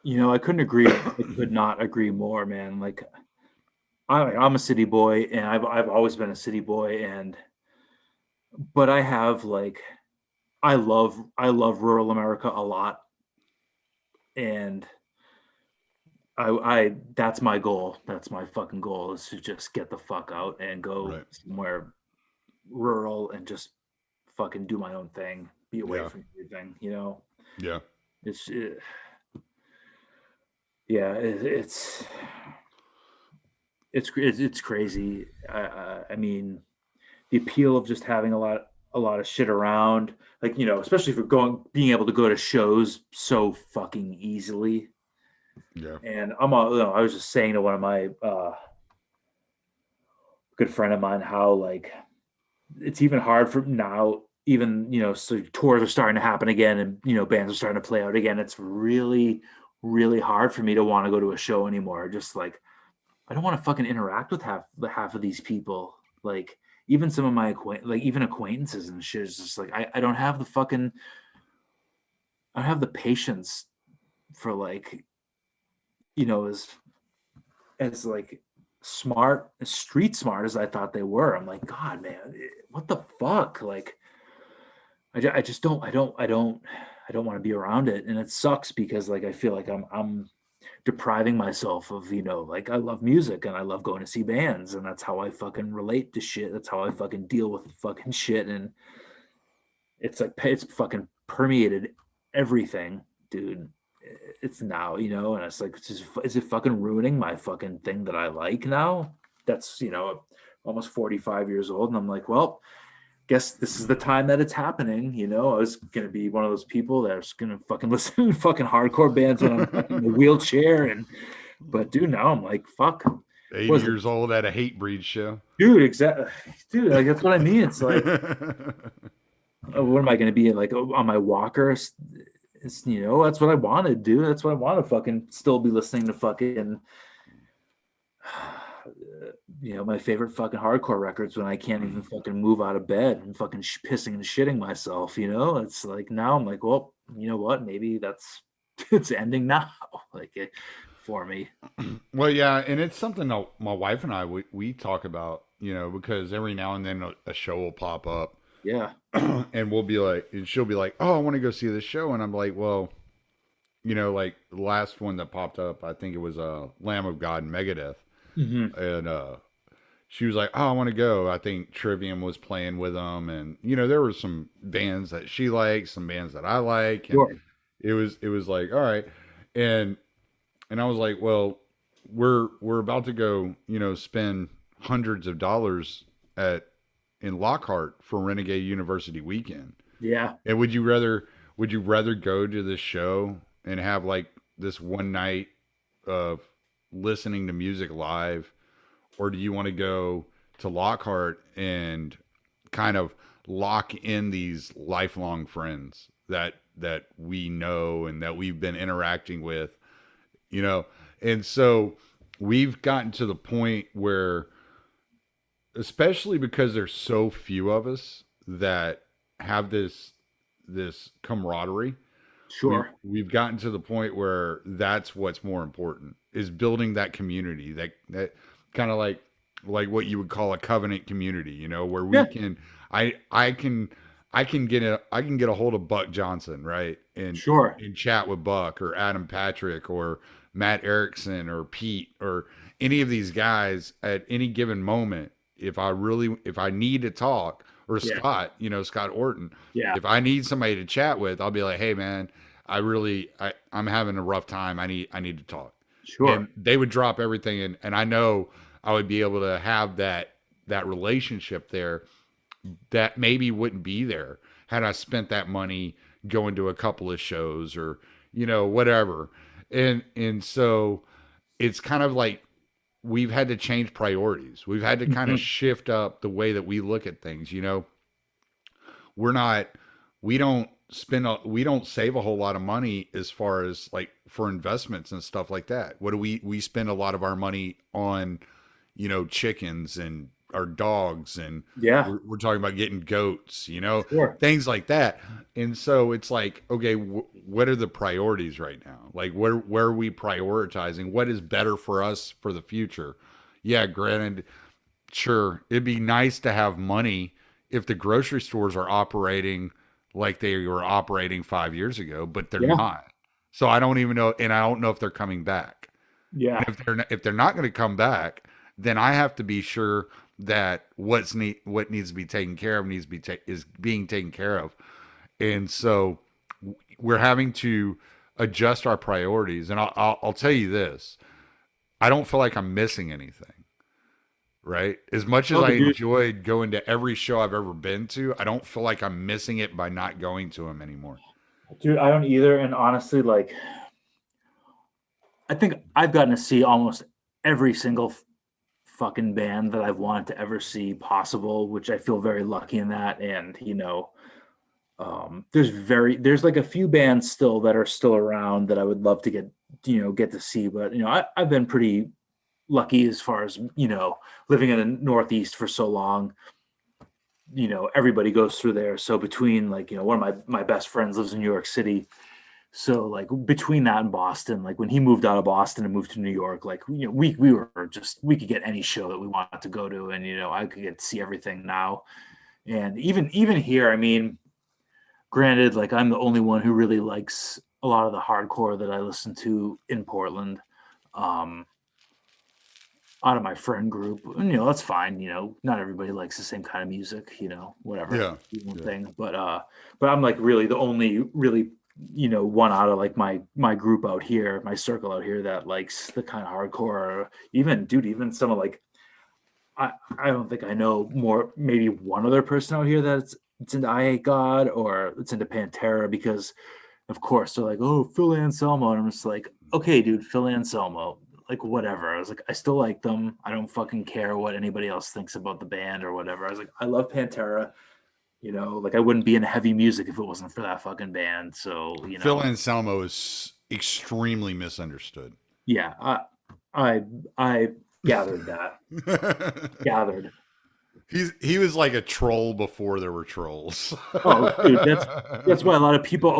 I couldn't agree. I could not agree more, man. Like, I'm a city boy, and I've always been a city boy, but I have I love rural America a lot, and I that's my goal. That's my fucking goal, is to just get the fuck out and go somewhere rural and just fucking do my own thing, be away from everything. Yeah. It's crazy. I mean, the appeal of just having a lot of shit around, especially for being able to go to shows so fucking easily. Yeah. And I was just saying to one of my good friend of mine how it's even hard for now. Even so tours are starting to happen again, and bands are starting to play out again. It's really, really hard for me to want to go to a show anymore. Just I don't want to fucking interact with half of these people. even some of my even acquaintances and shit is just like, I don't have the fucking, I don't have the patience for like, you know, as like smart, as street smart as I thought they were. I'm like, God, man, what the fuck? Like, I just don't, I don't want to be around it. And it sucks because like, I feel like I'm depriving myself of, you know, like I love music and I love going to see bands and that's how I fucking relate to shit. That's how I fucking deal with fucking shit. And it's like, it's fucking permeated everything, dude. It's now, you know, and it's like, is it fucking ruining my fucking thing that I like now? That's, you know, almost 45 years old. And I'm like, well, guess this is the time that it's happening. You know, I was going to be one of those people that's going to fucking listen to fucking hardcore bands when I'm in a wheelchair. But dude, now I'm like, fuck. 80 years old at a hate breed show. Dude, exactly. Dude, like, that's what I mean. It's like, what am I going to be like on my walker? It's, you know, that's what I want to do. That's what I want to fucking still be listening to fucking, you know, my favorite fucking hardcore records when I can't even fucking move out of bed and fucking pissing and shitting myself, you know? It's like, now I'm like, well, you know what? Maybe it's ending now, like for me. Well, yeah. And it's something that my wife and I, we talk about, you know, because every now and then a show will pop up. Yeah. And we'll be like, and she'll be like, oh, I want to go see this show. And I'm like, well, you know, like the last one that popped up, I think it was Lamb of God and Megadeth. Mm-hmm. And she was like, oh, I want to go. I think Trivium was playing with them. And, you know, there were some bands that she likes, some bands that I like. And Sure. it was like, all right. And I was like, well, we're about to go, you know, spend hundreds of dollars in Lockhart for Renegade University weekend. Yeah. And would you rather go to this show and have like this one night of listening to music live, or do you want to go to Lockhart and kind of lock in these lifelong friends that we know and that we've been interacting with, you know? And so we've gotten to the point where, especially because there's so few of us that have this camaraderie. Sure. We've gotten to the point where that's what's more important, is building that community, that kind of like what you would call a covenant community, you know, where we can, I can get a hold of Buck Johnson, right? And sure. And chat with Buck or Adam Patrick or Matt Erickson or Pete or any of these guys at any given moment. If I need to talk, or Scott, you know, Scott Orton, if I need somebody to chat with, I'll be like, hey man, I'm having a rough time. I need to talk. Sure. And they would drop everything. And I know I would be able to have that relationship there that maybe wouldn't be there had I spent that money going to a couple of shows or, you know, whatever. And so it's kind of like, we've had to change priorities. We've had to kind of shift up the way that we look at things. You know, we don't save a whole lot of money as far as like for investments and stuff like that. What do we spend a lot of our money on, you know, chickens and our dogs, and we're talking about getting goats, you know, things like that. And so it's like, okay, what are the priorities right now? Like where are we prioritizing? What is better for us for the future? Yeah, granted, sure, it'd be nice to have money if the grocery stores are operating like they were operating 5 years ago, but they're not. So I don't even know, and I don't know if they're coming back. Yeah. And if they're not going to come back, then I have to be sure that what needs to be taken care of is being taken care of. And so we're having to adjust our priorities. And I'll tell you this, I don't feel like I'm missing anything, right? As much as I enjoyed going to every show I've ever been to, I don't feel like I'm missing it by not going to them anymore. Dude, I don't either. And honestly, like, I think I've gotten to see almost every single fucking band that I've wanted to ever see possible, which I feel very lucky in that. And, you know, there's like a few bands still that are still around that I would love to get to see. But, you know, I've been pretty lucky as far as, you know, living in the Northeast for so long. you know, everybody goes through there. So between like, you know, one of my best friends lives in New York City. So like between that and Boston, like when he moved out of Boston and moved to New York, like, you know, we could get any show that we wanted to go to, and, you know, I could get to see everything now. And even here, I mean, granted, like I'm the only one who really likes a lot of the hardcore that I listen to in Portland. Out of my friend group, and, you know, that's fine. You know, not everybody likes the same kind of music, you know, whatever. Yeah. Thing. But I'm like really the only really, you know, one out of like my group out here, my circle out here that likes the kind of hardcore. Even some of like, I don't think I know more, maybe one other person out here that's into I Hate God or it's into Pantera, because of course they're like, oh, Phil Anselmo, and I'm just like, okay, dude, Phil Anselmo, like whatever. I was like, I still like them. I don't fucking care what anybody else thinks about the band or whatever. I was like, I love Pantera. You know, like I wouldn't be in heavy music if it wasn't for that fucking band. So, you know, Phil Anselmo is extremely misunderstood. Yeah, I gathered that. Gathered. He was like a troll before there were trolls. Oh, dude, that's why a lot of people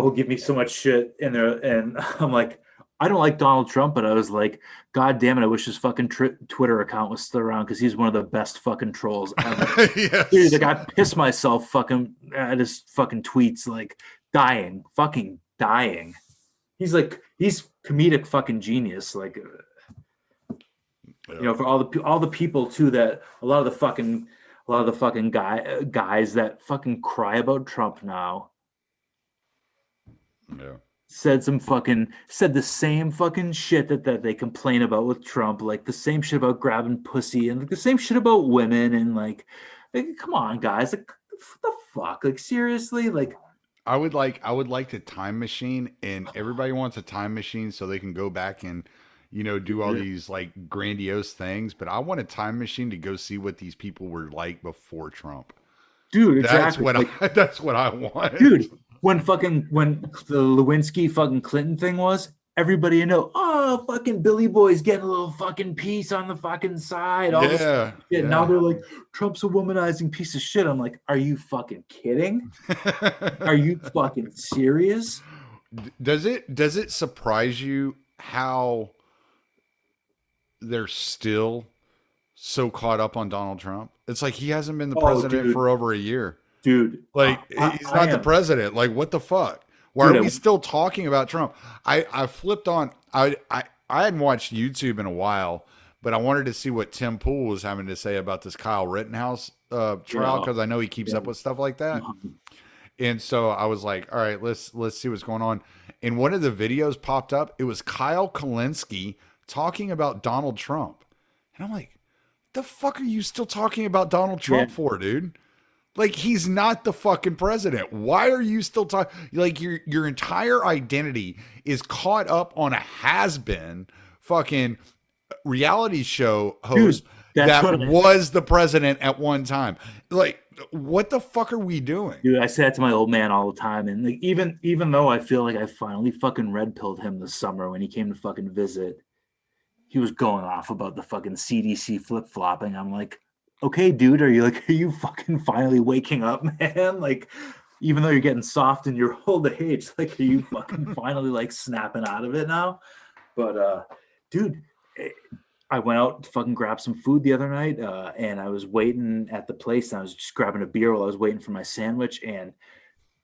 who give me so much shit and I'm like, I don't like Donald Trump, but I was like, God damn it, I wish his fucking Twitter account was still around, because he's one of the best fucking trolls ever. Yes. Dude, like I pissed myself fucking at his fucking tweets, like fucking dying. He's comedic fucking genius, like. You know, for all the people too, that a lot of the fucking guys that fucking cry about Trump now. Yeah. Said the same fucking shit that they complain about with Trump, like the same shit about grabbing pussy and like the same shit about women, and like come on, guys, like what the fuck, like seriously, like. I would like the time machine, and everybody wants a time machine so they can go back and, you know, do all these like grandiose things, but I want a time machine to go see what these people were like before Trump. Dude, exactly. That's what I want. Dude, when the Lewinsky fucking Clinton thing was, everybody, you know, oh, fucking Billy Boy's getting a little fucking piece on the fucking side. All this shit. Yeah. Now they're like, Trump's a womanizing piece of shit. I'm like, are you fucking kidding? Are you fucking serious? Does it surprise you how they're still so caught up on Donald Trump? It's like he hasn't been the president for over a year. Dude. Like, he's not the president. Like, what the fuck? Why are we still talking about Trump? I flipped on, I hadn't watched YouTube in a while, but I wanted to see what Tim Pool was having to say about this Kyle Rittenhouse trial, because I know he keeps up with stuff like that. And so I was like, all right, let's see what's going on. And one of the videos popped up. It was Kyle Kalinske talking about Donald Trump. And I'm like, the fuck are you still talking about Donald Trump for, dude? Like, he's not the fucking president. Why are you still talking? Like, your entire identity is caught up on a has-been fucking reality show host that was the president at one time. Like, what the fuck are we doing? Dude, I say that to my old man all the time. And like, even though I feel like I finally fucking red-pilled him this summer when he came to fucking visit, he was going off about the fucking CDC flip-flopping. I'm like, okay, dude, are you fucking finally waking up, man? Like, even though you're getting soft in your old age, like, are you fucking finally like snapping out of it now? But dude, I went out to fucking grab some food the other night, and I was waiting at the place, and I was just grabbing a beer while I was waiting for my sandwich, and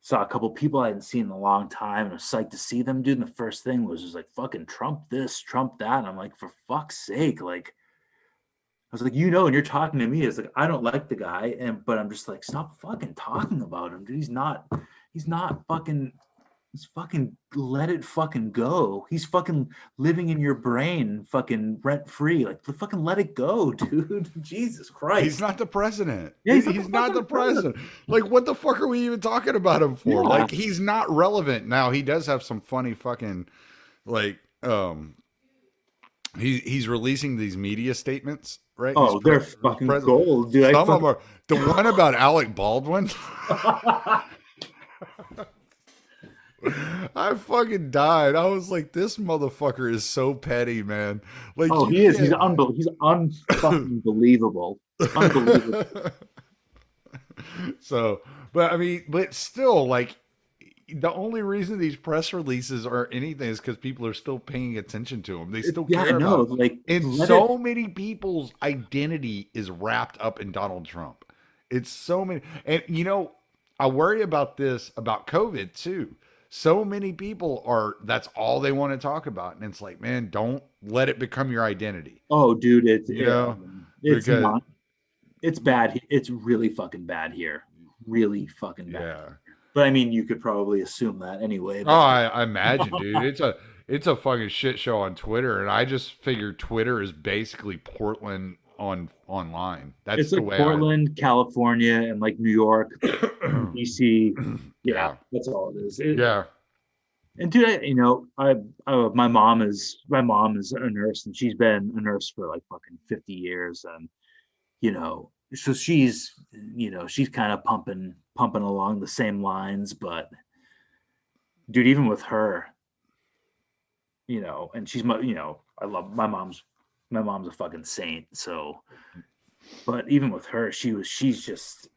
saw a couple people I hadn't seen in a long time, and I was psyched to see them, dude. And the first thing was just like, fucking Trump this, Trump that. And I'm like, for fuck's sake, like, I was like, you know, and you're talking to me. It's like, I don't like the guy, but I'm just like, stop fucking talking about him, dude. He's not fucking, he's fucking let it fucking go. He's fucking living in your brain, fucking rent free. Like, fucking let it go, dude. Jesus Christ. He's not the president. Yeah, he's not the president. Like, what the fuck are we even talking about him for? Yeah. Like, he's not relevant. Now, he does have some funny fucking, like, he's releasing these media statements, right? Oh, they're fucking gold, dude. Some of them are. The one about Alec Baldwin. I fucking died. I was like, this motherfucker is so petty, man. Like, oh, he is. He's unbelievable. Unbelievable. So, but I mean, but still, like, the only reason these press releases are anything is because people are still paying attention to them. They still Yeah, I care know. about them. Like, And let it. so many people's identity is wrapped up in Donald Trump. It's so many. And, you know, I worry about this, about COVID too. So many people are, that's all they want to talk about. And it's like, man, don't let it become your identity, Oh, dude, you know, it's because, not. It's bad. It's really fucking bad here. Really fucking bad. yeah. But I mean, you could probably assume that anyway. Oh, But I imagine, dude. It's a fucking shit show on Twitter, and I just figured Twitter is basically Portland online. That's it's the like way Portland, California, and like New York, I. DC. Yeah, Yeah, that's all it is. yeah, And dude, my mom is a nurse, and she's been a nurse for like fucking 50 years, and so she's kind of pumping along the same lines, but dude, even with her, and she's I love my mom's a fucking saint. So, but even with her, she's just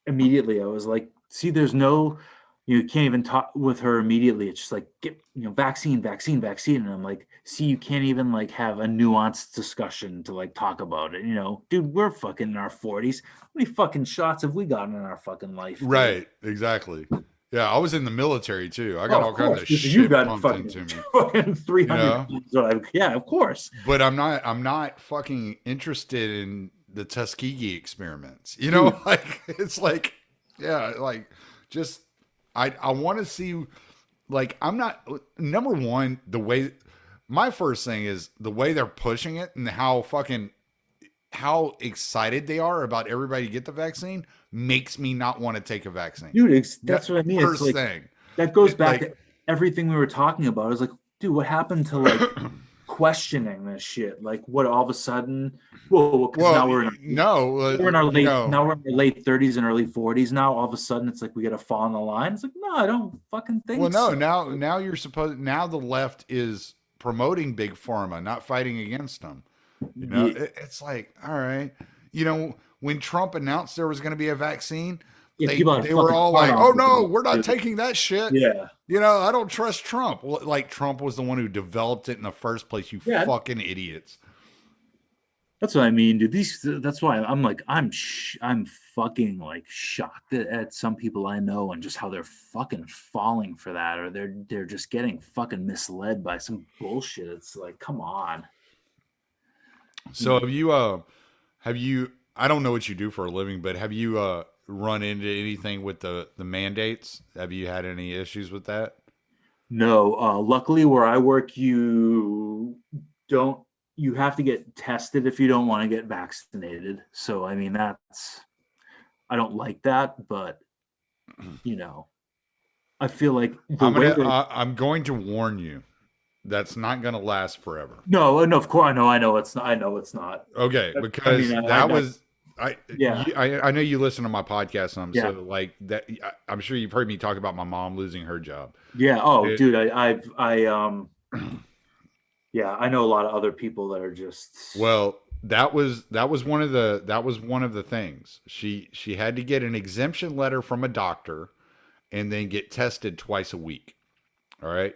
immediately, I was like, see, there's no, you can't even talk with her immediately. It's just like, get, vaccine, vaccine, vaccine. And I'm like, see, you can't even like have a nuanced discussion to like talk about it. Dude, we're fucking in our 40s. How many fucking shots have we gotten in our fucking life? Dude? right, exactly. Yeah, I was in the military too. I Oh, got of all kinds course, of dude, shit you got pumped fucking into me. fucking 300. You know? Yeah, of course. But I'm not fucking interested in the Tuskegee experiments. You know, like it's like, yeah, like just I want to see, like, I'm not, number one, the way, my first thing is the way they're pushing it and how excited they are about everybody to get the vaccine makes me not want to take a vaccine. Dude, that's what I mean. First It's like, thing. that goes back Like, to everything we were talking about. Is like, dude, what happened to like questioning this shit? Like, what all of a sudden? Well, now we're in our late now we're in our late 30s and early 40s. Now all of a sudden it's like we got to fall in the line. It's like, no, I don't fucking think. Well, no, so. now the left is promoting big pharma, not fighting against them. Yeah. It's like, all right, when Trump announced there was going to be a vaccine, Yeah, they people had were fucking all like, fun "Oh on no, it. we're not taking that shit." Yeah. I don't trust Trump. Well, like Trump was the one who developed it in the first place. You Yeah. fucking idiots. That's what I mean, dude. That's why I'm like, I'm fucking like shocked at some people I know and just how they're fucking falling for that, or they're just getting fucking misled by some bullshit. It's like, come on. So have you? I don't know what you do for a living, but have you run into anything with the mandates? Have you had any issues with that? No, luckily where I work, you have to get tested if you don't want to get vaccinated. So, I mean, I don't like that, but I feel like I'm going to warn you. That's not going to last forever. No, of course, I know it's not. I know it's not. Okay, because I know you listen to my podcast some, so like that. I'm sure you've heard me talk about my mom losing her job. Yeah. Oh, dude, yeah, I know a lot of other people that are just. Well, that was one of the things. She had to get an exemption letter from a doctor, and then get tested twice a week. All right.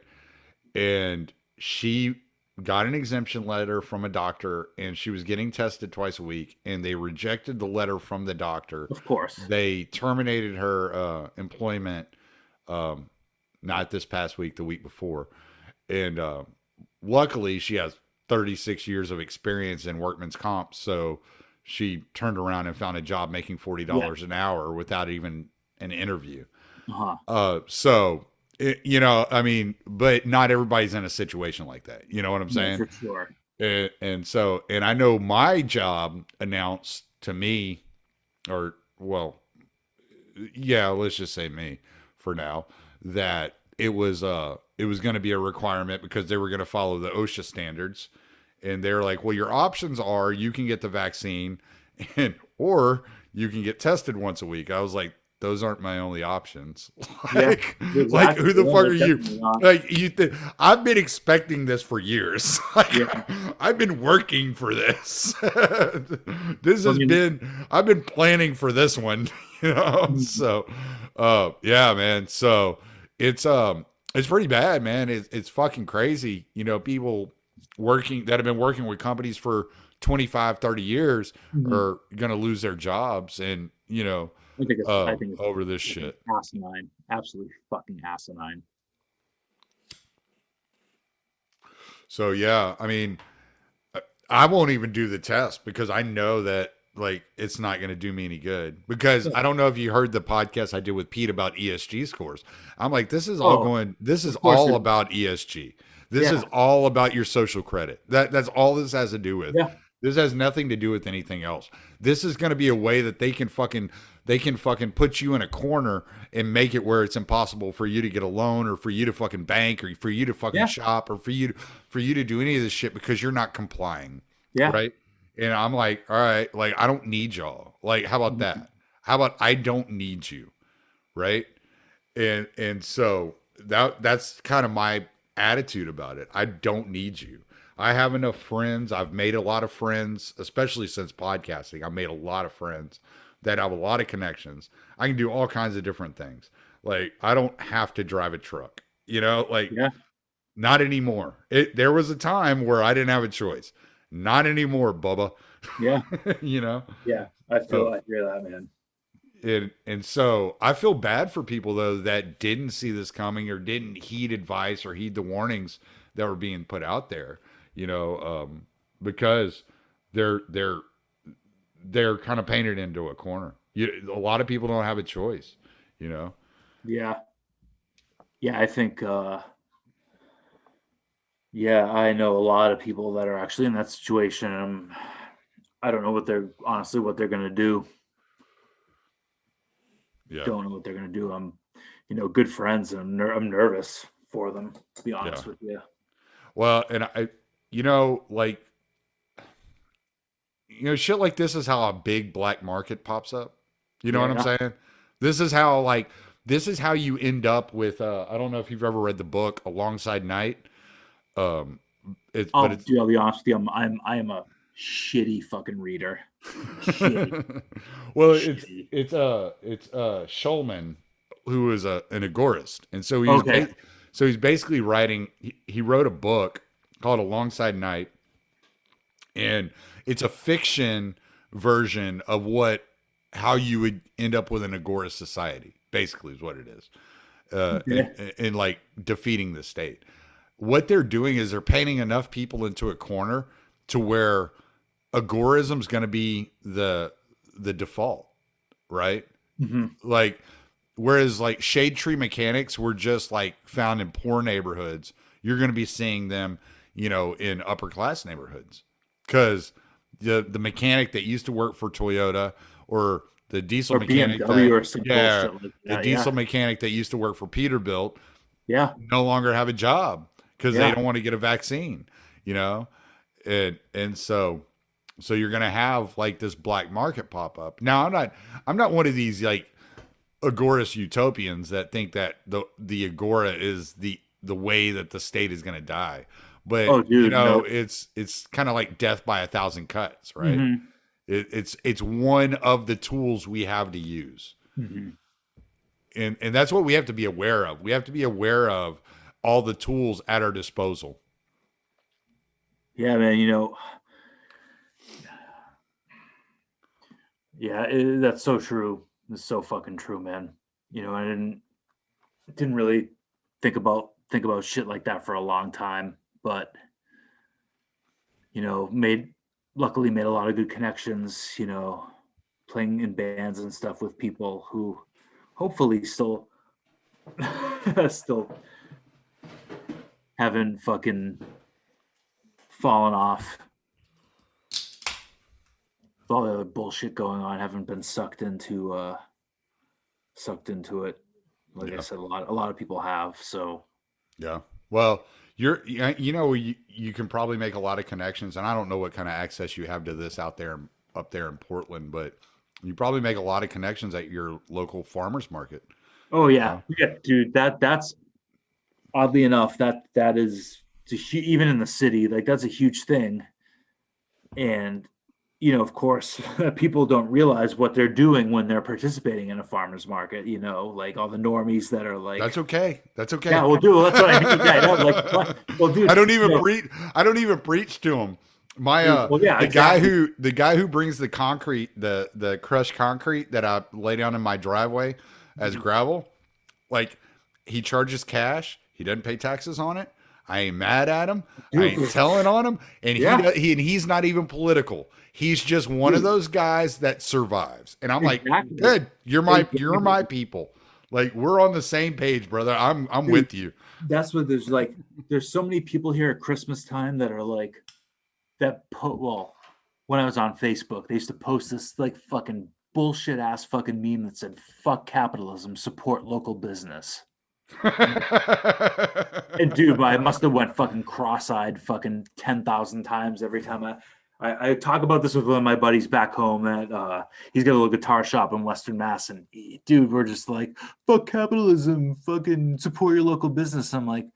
And she got an exemption letter from a doctor, and she was getting tested twice a week, and they rejected the letter from the doctor. Of course. They terminated her employment, not this past week, the week before. And luckily, she has 36 years of experience in workman's comp, so she turned around and found a job making $40 an hour without even an interview. So... I mean, but not everybody's in a situation like that. You know what I'm saying? For sure. And I know my job announced to me, let's just say me for now, that it was going to be a requirement because they were going to follow the OSHA standards. And they're like, well, your options are you can get the vaccine or you can get tested once a week. I was like, those aren't my only options. Yeah, like, exactly. like who the Yeah, fuck are you? definitely not. Like I've been expecting this for years. Like, Yeah. I've been working for this. This I has mean- been, I've been planning for this one, you know? So, yeah, man. So it's pretty bad, man. It's fucking crazy. You know, people that have been working with companies for 25, 30 years are going to lose their jobs. And, you know, I think it's over this shit. asinine, absolutely fucking asinine. So yeah, I mean, I won't even do the test because I know that like it's not going to do me any good. Because I don't know if you heard the podcast I did with Pete about ESG scores. I'm like, this is all this is course all it is. about ESG. This Yeah. is all about your social credit. That's all this has to do with. Yeah. This has nothing to do with anything else. This is going to be a way that they can fucking put you in a corner and make it where it's impossible for you to get a loan or for you to fucking bank or for you to fucking shop or for you to do any of this shit because you're not complying. Yeah. Right. And I'm like, all right, like I don't need y'all. Like, how about that? How about I don't need you? Right. And so that's kind of my attitude about it. I don't need you. I have enough friends. I've made a lot of friends, especially since podcasting. I've made a lot of friends that have a lot of connections. I can do all kinds of different things. Like, I don't have to drive a truck, you know, like not anymore. There was a time where I didn't have a choice. Not anymore, Bubba. Yeah. You know? Yeah. I hear that, man. And so I feel bad for people though that didn't see this coming or didn't heed advice or heed the warnings that were being put out there, you know, because they're kind of painted into a corner. A lot of people don't have a choice, you know? Yeah. Yeah. I think, I know a lot of people that are actually in that situation. I don't know what they're going to do. Yeah. Don't know what they're going to do. I'm, good friends, and I'm nervous for them, to be honest with you. Well, and shit like this is how a big black market pops up. You know what I'm saying? This is how you end up with, I don't know if you've ever read the book Alongside Night. Dude, I'll be honest with you. I am a shitty fucking reader. Shitty. Well, Shitty. it's Schulman, who is an agorist, and so he's basically writing. He wrote a book called Alongside Night, and it's a fiction version of how you would end up with an agorist society. Basically, is what it is, in like defeating the state. What they're doing is they're painting enough people into a corner to where agorism is going to be the default, right? Like, whereas like shade tree mechanics were just like found in poor neighborhoods, you're going to be seeing them, in upper class neighborhoods, because the mechanic that used to work for Toyota or the diesel mechanic BMW or some bullshit like that, the diesel mechanic that used to work for Peterbilt, no longer have a job because they don't want to get a vaccine, and so you're going to have like this black market pop up. Now, I'm not one of these like agorist utopians that think that the agora is the way that the state is going to die. But it's kind of like death by 1,000 cuts, right? It's one of the tools we have to use. And that's what we have to be aware of. We have to be aware of all the tools at our disposal. Yeah, man, that's so true. It's so fucking true, man. I didn't really think about shit like that for a long time, but luckily made a lot of good connections, playing in bands and stuff with people who hopefully still haven't fucking fallen off with all the other bullshit going on, haven't been sucked into it. Like I said, a lot of people have. So yeah, well, you can probably make a lot of connections, and I don't know what kind of access you have to this up there in Portland, but You probably make a lot of connections at your local farmers market. Oh yeah, yeah, dude. That's oddly enough that is even in the city, like that's a huge thing. And of course, people don't realize what they're doing when they're participating in a farmer's market. Like all the normies that are like, That's okay. That's okay. yeah, well, dude, that's what I mean. Yeah, no, like, well, dude, I don't even preach. I don't even preach to them. My well, yeah, the exactly. guy who brings the concrete, the crushed concrete that I lay down in my driveway as gravel, like he charges cash. He doesn't pay taxes on it. I ain't mad at him. I ain't telling on him, and Yeah. he's not even political. He's just one of those guys that survives. And I'm Exactly. like, good. You're my people. Like we're on the same page, brother. I'm with you. That's what there's so many people here at Christmas time that are like well, when I was on Facebook, they used to post this like fucking bullshit ass fucking meme that said fuck capitalism, support local business. And dude, I must have went fucking cross-eyed fucking 10,000 times every time I talk about this with one of my buddies back home that he's got a little guitar shop in Western Mass, and dude, we're just like, fuck capitalism, fucking support your local business. I'm like,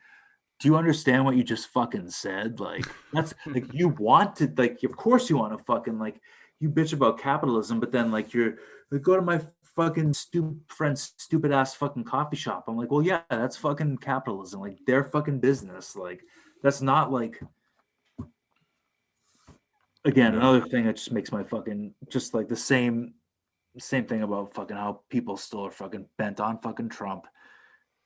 do you understand what you just fucking said? Like, that's like, you want to, like, of course you want to fucking, like, you bitch about capitalism, but then like you're like, go to my fucking friend's stupid ass fucking coffee shop. I'm like, well, yeah, that's fucking capitalism. Like, their fucking business. Like, that's not like, again, another thing that just makes my fucking, just like the same thing about fucking how people still are fucking bent on fucking Trump.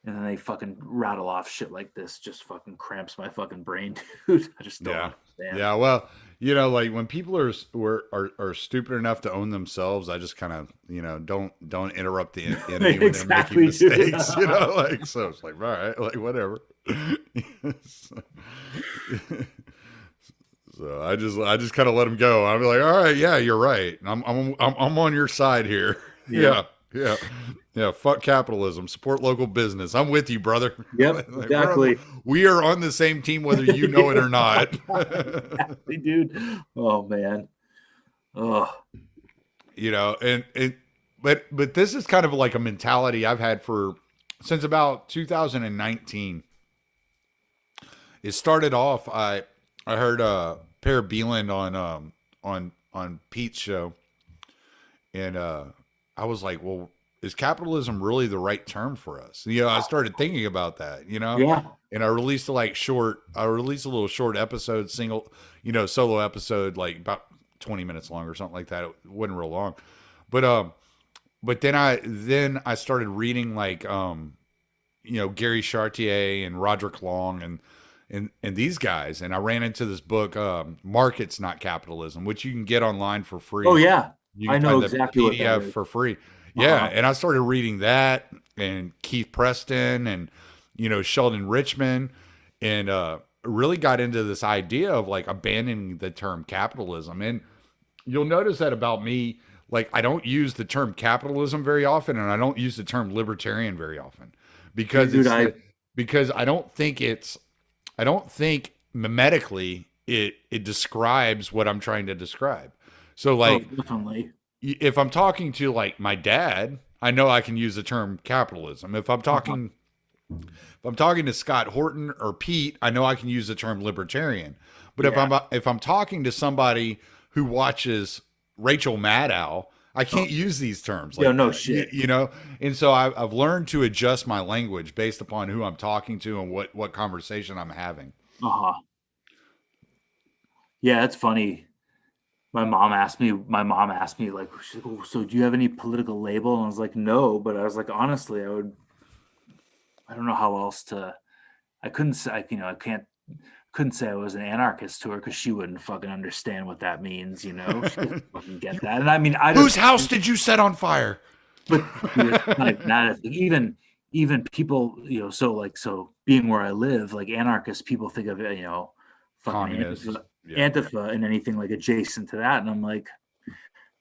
And then they fucking rattle off shit like this, just fucking cramps my fucking brain, dude. I just don't understand. Yeah, well, like when people are stupid enough to own themselves, I just kind of, don't interrupt the enemy when Exactly, they're making mistakes, like, so it's like, all right, like whatever. So I just kind of let them go. I'm like, all right, yeah, you're right. I'm on your side here. Yeah. Fuck capitalism. Support local business. I'm with you, brother. Yep, Like, exactly. we are on the same team, whether you know it or not. Exactly, dude. Oh man. Oh. But this is kind of like a mentality I've had since about 2019. It started off. I heard Per Beeland on Pete's show, and I was like, well, is capitalism really the right term for us? I started thinking about that, Yeah. and I released a little short episode, solo episode, like about 20 minutes long or something like that. It wasn't real long, but then I started reading like, Gary Chartier and Roderick Long and these guys. And I ran into this book, Markets, Not Capitalism, which you can get online for free. Oh yeah. You I can know find exactly the what that PDF is. for free. Yeah. And I started reading that and Keith Preston and, Sheldon Richman, and really got into this idea of like abandoning the term capitalism. And you'll notice that about me, like I don't use the term capitalism very often, and I don't use the term libertarian very often because because I don't think mimetically it describes what I'm trying to describe. So like, definitely. if I'm talking to like my dad, I know I can use the term capitalism. If I'm talking to Scott Horton or Pete, I know I can use the term libertarian. But if I'm talking to somebody who watches Rachel Maddow, I can't use these terms. Like no that, shit. And so I've learned to adjust my language based upon who I'm talking to and what conversation I'm having. Yeah, it's funny. My mom asked me like, she's like, oh, so do you have any political label? And I was like, no, but I was like, honestly, I don't know how else to. I couldn't say, couldn't say I was an anarchist to her because she wouldn't fucking understand what that means. She doesn't fucking get that. And I mean, whose house did you set on fire? But like that, even people, so being where I live, like anarchist people think of it, fucking Antifa and anything like adjacent to that, and I'm like,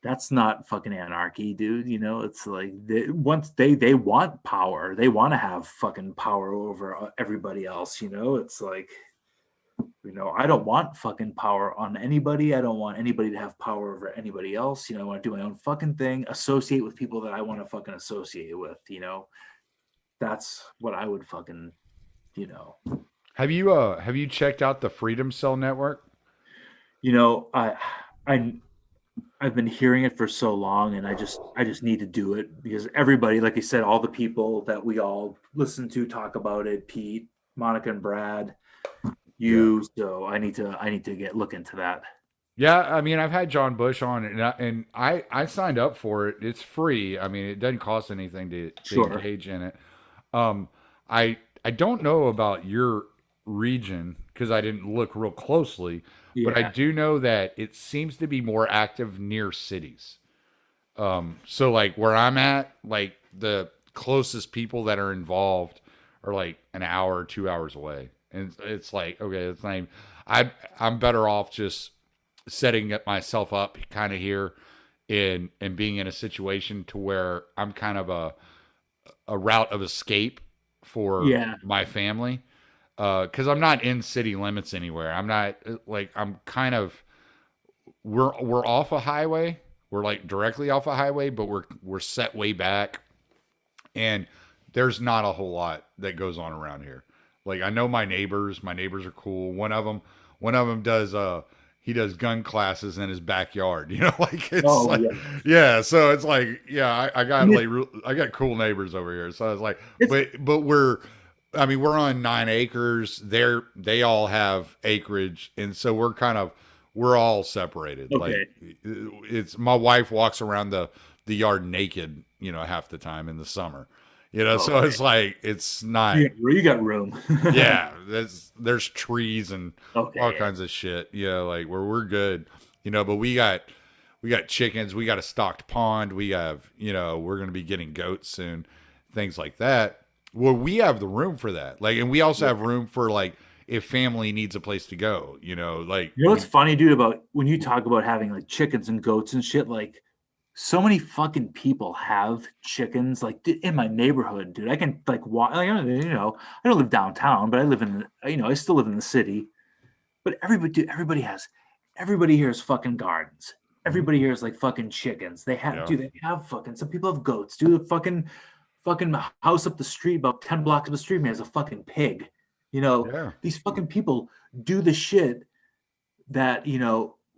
that's not fucking anarchy, dude. It's like they want power, they want to have fucking power over everybody else. It's like, I don't want fucking power on anybody. I don't want anybody to have power over anybody else. I want to do my own fucking thing, associate with people that I want to fucking associate with. That's what I would fucking, Have you checked out the Freedom Cell Network? I've been hearing it for so long, and I just need to do it because everybody, like I said, all the people that we all listen to talk about it, Pete, Monica, and Brad, so I need to look into that. Yeah, I mean, I've had John Bush on, and I signed up for it. It's free. I mean, it doesn't cost anything to engage in it. I don't know about your region because I didn't look real closely, but I do know that it seems to be more active near cities. So like where I'm at, like the closest people that are involved are like an hour or 2 hours away. And it's like, okay, it's not even, I'm better off just setting myself up kind of here and being in a situation to where I'm kind of a route of escape for my family. Cause I'm not in city limits anywhere. I'm not like, we're off a highway. We're like directly off a highway, but we're set way back and there's not a whole lot that goes on around here. Like I know my neighbors are cool. One of them does, he does gun classes in his backyard, like it's so it's like, I got cool neighbors over here. So I was like, but we're on 9 acres. They all have acreage. And so we're all separated. Okay. Like it's my wife walks around the yard naked, half the time in the summer. So it's like it's not. You got room. Yeah, there's trees and all kinds of shit. Yeah, like where we're good, But we got chickens. We got a stocked pond. We have, we're gonna be getting goats soon, things like that. Well, we have the room for that. Like, and we also have room for like if family needs a place to go. Like what's funny, dude, about when you talk about having like chickens and goats and shit, like. So many fucking people have chickens like in my neighborhood, dude. I can like walk, I don't live downtown, but I live in, I still live in the city. But everybody here has fucking gardens. Everybody here is like fucking chickens. They have, they have fucking, some people have goats. Dude, the fucking house up the street, about 10 blocks up the street, man, has a fucking pig. These fucking people do the shit that,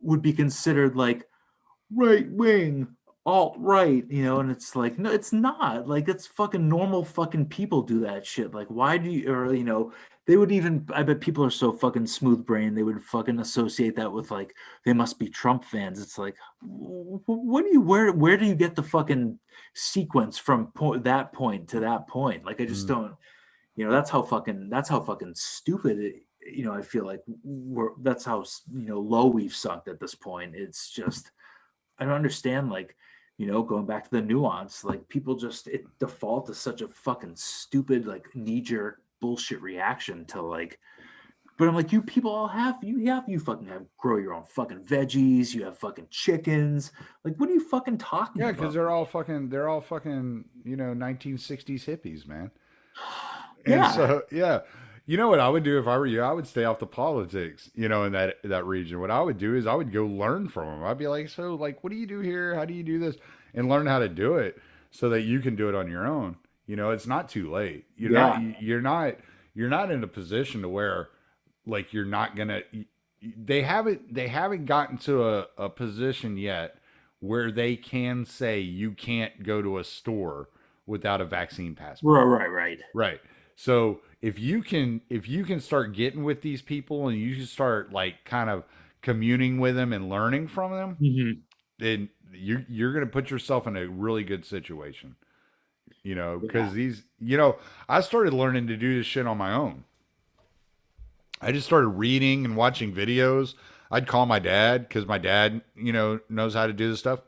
would be considered like right wing. Alt-right, and it's like, no, it's not. Like, it's fucking normal fucking people do that shit. Like, why do you, or, they would even, I bet people are so fucking smooth-brained, they would fucking associate that with, like, they must be Trump fans. It's like, where do you get the fucking sequence from that point to that point? Like, I just don't, that's how fucking stupid it, I feel like that's how, low we've sunk at this point. It's just, I don't understand, like, going back to the nuance, like people just default to such a fucking stupid, like knee-jerk bullshit reaction to like, but I'm like, you people all you fucking have grow your own fucking veggies, you have fucking chickens. Like, what are you fucking talking about? Yeah, because they're all fucking 1960s hippies, man. And so, you know what I would do if I were you? I would stay off the politics, in that region. What I would do is I would go learn from them. I'd be like, so like, what do you do here? How do you do this? And learn how to do it so that you can do it on your own. It's not too late. You're not in a position to where like, you're not going to, they haven't gotten to a position yet where they can say you can't go to a store without a vaccine passport. Right. So if you can start getting with these people and you start like kind of communing with them and learning from them, then you're going to put yourself in a really good situation, because these, I started learning to do this shit on my own. I just started reading and watching videos. I'd call my dad because my dad, knows how to do this stuff.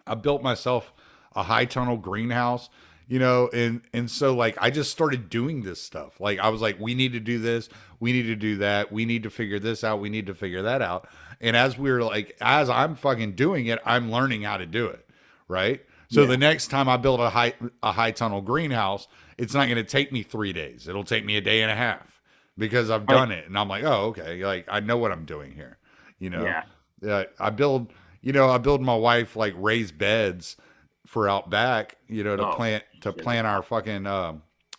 I built myself a high tunnel greenhouse. And so like, I just started doing this stuff. Like I was like, we need to do this. We need to do that. We need to figure this out. We need to figure that out. And as I'm fucking doing it, I'm learning how to do it. Right. So the next time I build a high tunnel greenhouse, it's not going to take me 3 days. It'll take me a day and a half, because I've done it, and I'm like, oh, okay, like I know what I'm doing here, you know. Yeah. I build my wife like raised beds for out back, you know, to Oh, plant our fucking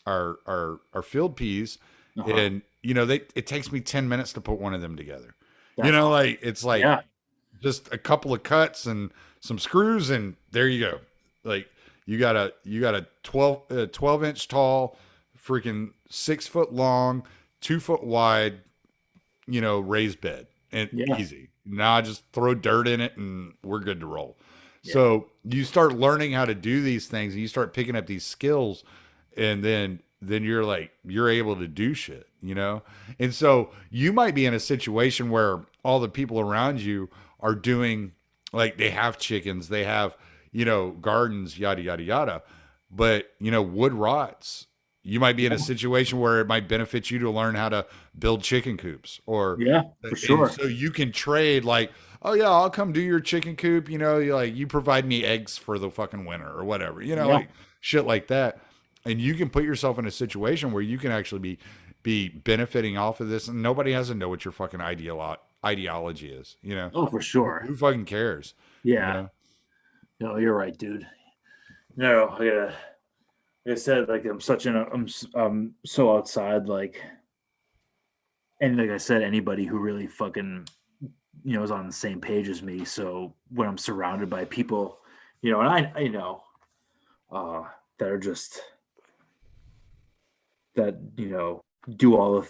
our field peas, Uh-huh. and you know it takes me 10 minutes to put one of them together. You That's know, awesome. like it's like Yeah. just a couple of cuts and some screws, and there you go. Like you got a 12-inch tall, freaking 6 foot long, 2 foot wide, you know, raised bed, and Yeah. easy. Now I just throw dirt in it and we're good to roll. Yeah. So you start learning how to do these things, and you start picking up these skills, and then you're like, you're able to do shit, you know? And so you might be in a situation where all the people around you are doing, like, they have chickens, they have, you know, gardens, yada, yada, yada. But, you know, wood rots. You might be in a situation where it might benefit you to learn how to build chicken coops, or Yeah, for sure. so you can trade, like, oh yeah, I'll come do your chicken coop. You know, you provide me eggs for the fucking winter or whatever, you know, Yeah. like shit like that. And you can put yourself in a situation where you can actually be benefiting off of this, and nobody has to know what your fucking ideology is, you know. Oh, for sure. Who fucking cares? You Yeah. know? No, you're right, dude. No, like I said, like I'm so outside, like, and like I said, anybody who really fucking, you know, is on the same page as me. So when I'm surrounded by people, you know, and I know that are just that, you know, do all the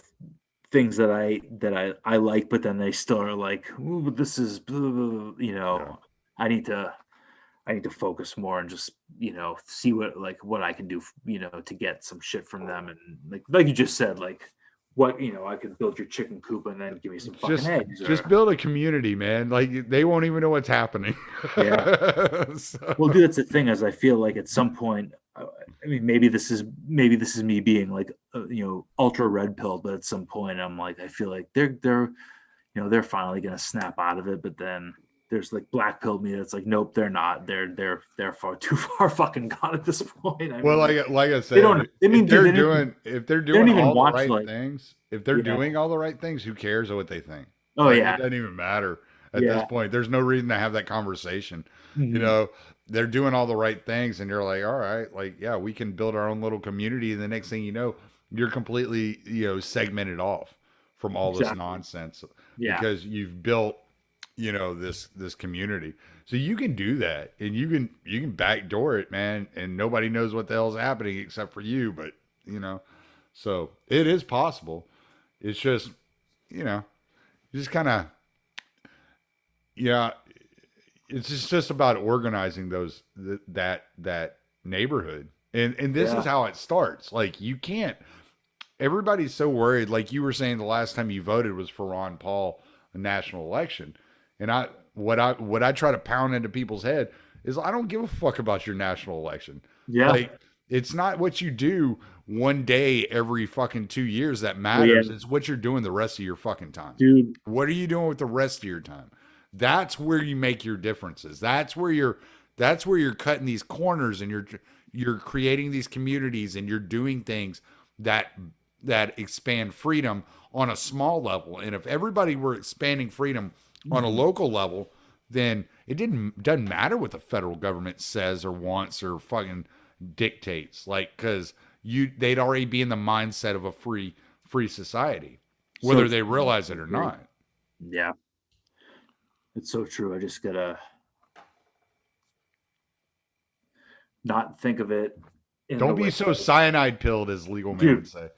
things that I like, but then they still are like, ooh, but this is blah, blah, blah," you know. Yeah. I need to focus more and just, you know, see what I can do, you know, to get some shit from them. And like you just said, like, what, you know, I could build your chicken coop and then give me some fucking eggs. Just build a community, man. Like, they won't even know what's happening. Yeah. So- Well, dude, that's the thing, is I feel like at some point, I mean, maybe this is me being like, you know, ultra red pilled, but at some point I'm like, I feel like they're, you know, they're finally going to snap out of it. But then there's like black pilled me that's like, nope, they're not. They're far too far fucking gone at this point. I Well, mean, like I said, they don't. I mean, if they're dude, doing even all the watch, right like- things, if they're Yeah. doing all the right things, who cares what they think? Oh, Like, yeah. it doesn't even matter at Yeah. this point. There's no reason to have that conversation. Mhm. You know, they're doing all the right things, and you're like, all right, like, yeah, we can build our own little community. And the next thing you know, you're completely, you know, segmented off from all this Exactly. nonsense, Yeah. because you've built, you know, this community. So you can do that, and you can backdoor it, man, and nobody knows what the hell's happening except for you. But, you know, so it is possible. It's just, you know, just kind of, yeah, it's just about organizing that neighborhood. And this Yeah. is how it starts. Like, you can't, everybody's so worried. Like you were saying, the last time you voted was for Ron Paul, a national election. And what I try to pound into people's head is, I don't give a fuck about your national election. Yeah. Like, it's not what you do one day every fucking 2 years that matters. Yeah. It's what you're doing the rest of your fucking time. Dude. What are you doing with the rest of your time? That's where you make your differences. That's where you're cutting these corners, and you're creating these communities, and you're doing things that expand freedom on a small level. And if everybody were expanding freedom on a local level, then it doesn't matter what the federal government says or wants or fucking dictates. Like, because they'd already be in the mindset of a free society, whether they realize it or not. Yeah. It's so true. I just gotta not think of it. Don't be so cyanide pilled, as legal men would say.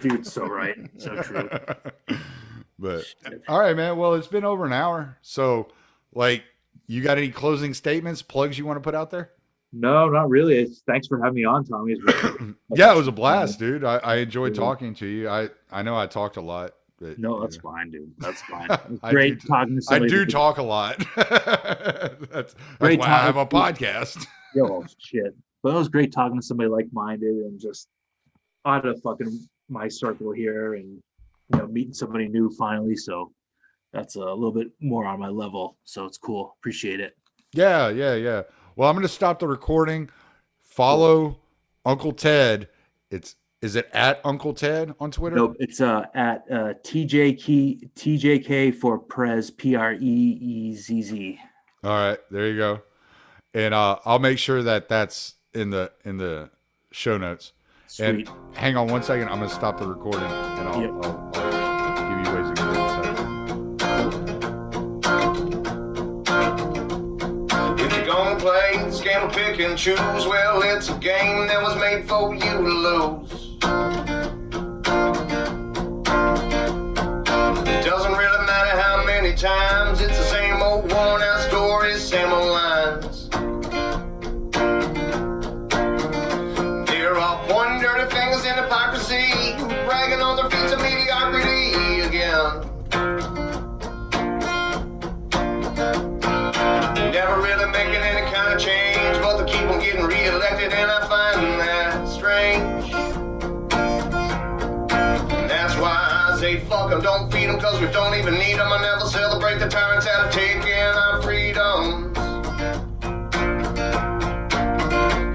Dude, so right. So true. But all right, man. Well, it's been over an hour. So, like, you got any closing statements, plugs you want to put out there? No, not really. Thanks for having me on, Tommy. Yeah, it was a blast, dude. I enjoyed talking to you. I know I talked a lot. But, no, that's fine, dude. That's fine. I Great do- talking to I somebody. do talk a lot. that's Great why I have a talking- podcast. Yo, shit. But it was great talking to somebody like-minded and just out of fucking my circle here, and, you know, meeting somebody new finally. So that's a little bit more on my level. So it's cool. Appreciate it. Yeah. Well, I'm going to stop the recording. Follow Uncle Ted. It's Is it at Uncle Ted on Twitter? Nope, it's at TJK for Prez, Preezz. All right, there you go. And I'll make sure that that's in the show notes. Sweet. And hang on one second. I'm going to stop the recording, and I'll give you ways to get in touch. If you're gonna play this game of pick and choose, well, it's a game that was made for you to lose. It doesn't really matter how many times, it's the same old worn out stories, same old lines. They're all pointing dirty fingers in hypocrisy, bragging on their feats of mediocrity again. Never really making any kind of change, but they keep on getting re-elected, and I find that strange. And that's why I say fuck them, don't feed them, cause we don't even need them. I never celebrate the tyrants that are taking our freedoms.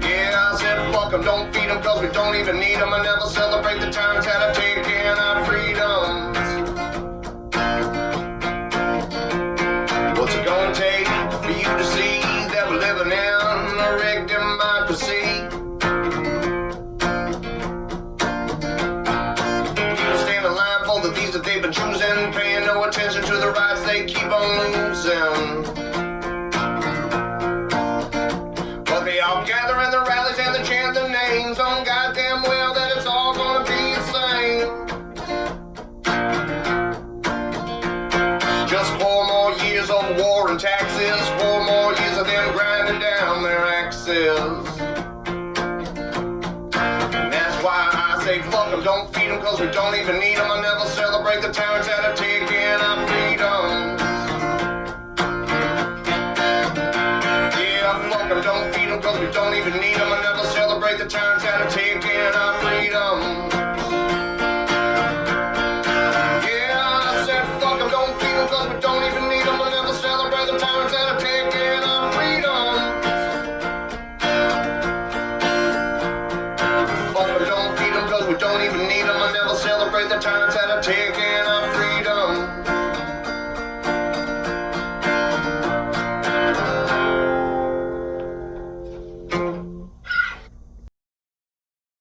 Yeah, I said fuck them, don't feed them, cause we don't even need them. I never celebrate the tyrants that are taking our freedoms. What's it gonna take for you to see that we're living in a rigged democracy? People stand in line for the thieves that they've been choosing, paying no attention to the rights they keep on losing. But they all gather in the rallies and they chant their names on goddamn well that it's all gonna be the same. Just 4 more years of war and taxes, 4 more years of them grinding down their axes. And that's why I say fuck them, don't feed them, cause we don't even need them. I never celebrate the tyrants that are taking our freedom. Yeah, fuck them, don't feed them, cause we don't even need them. I never celebrate the tyrants that are taking our freedom. Cause we don't even need them, we'll never celebrate the tyrants that are taking our freedom. Fuck them, don't feed them, cause we don't even need them, we'll never celebrate the tyrants that are taking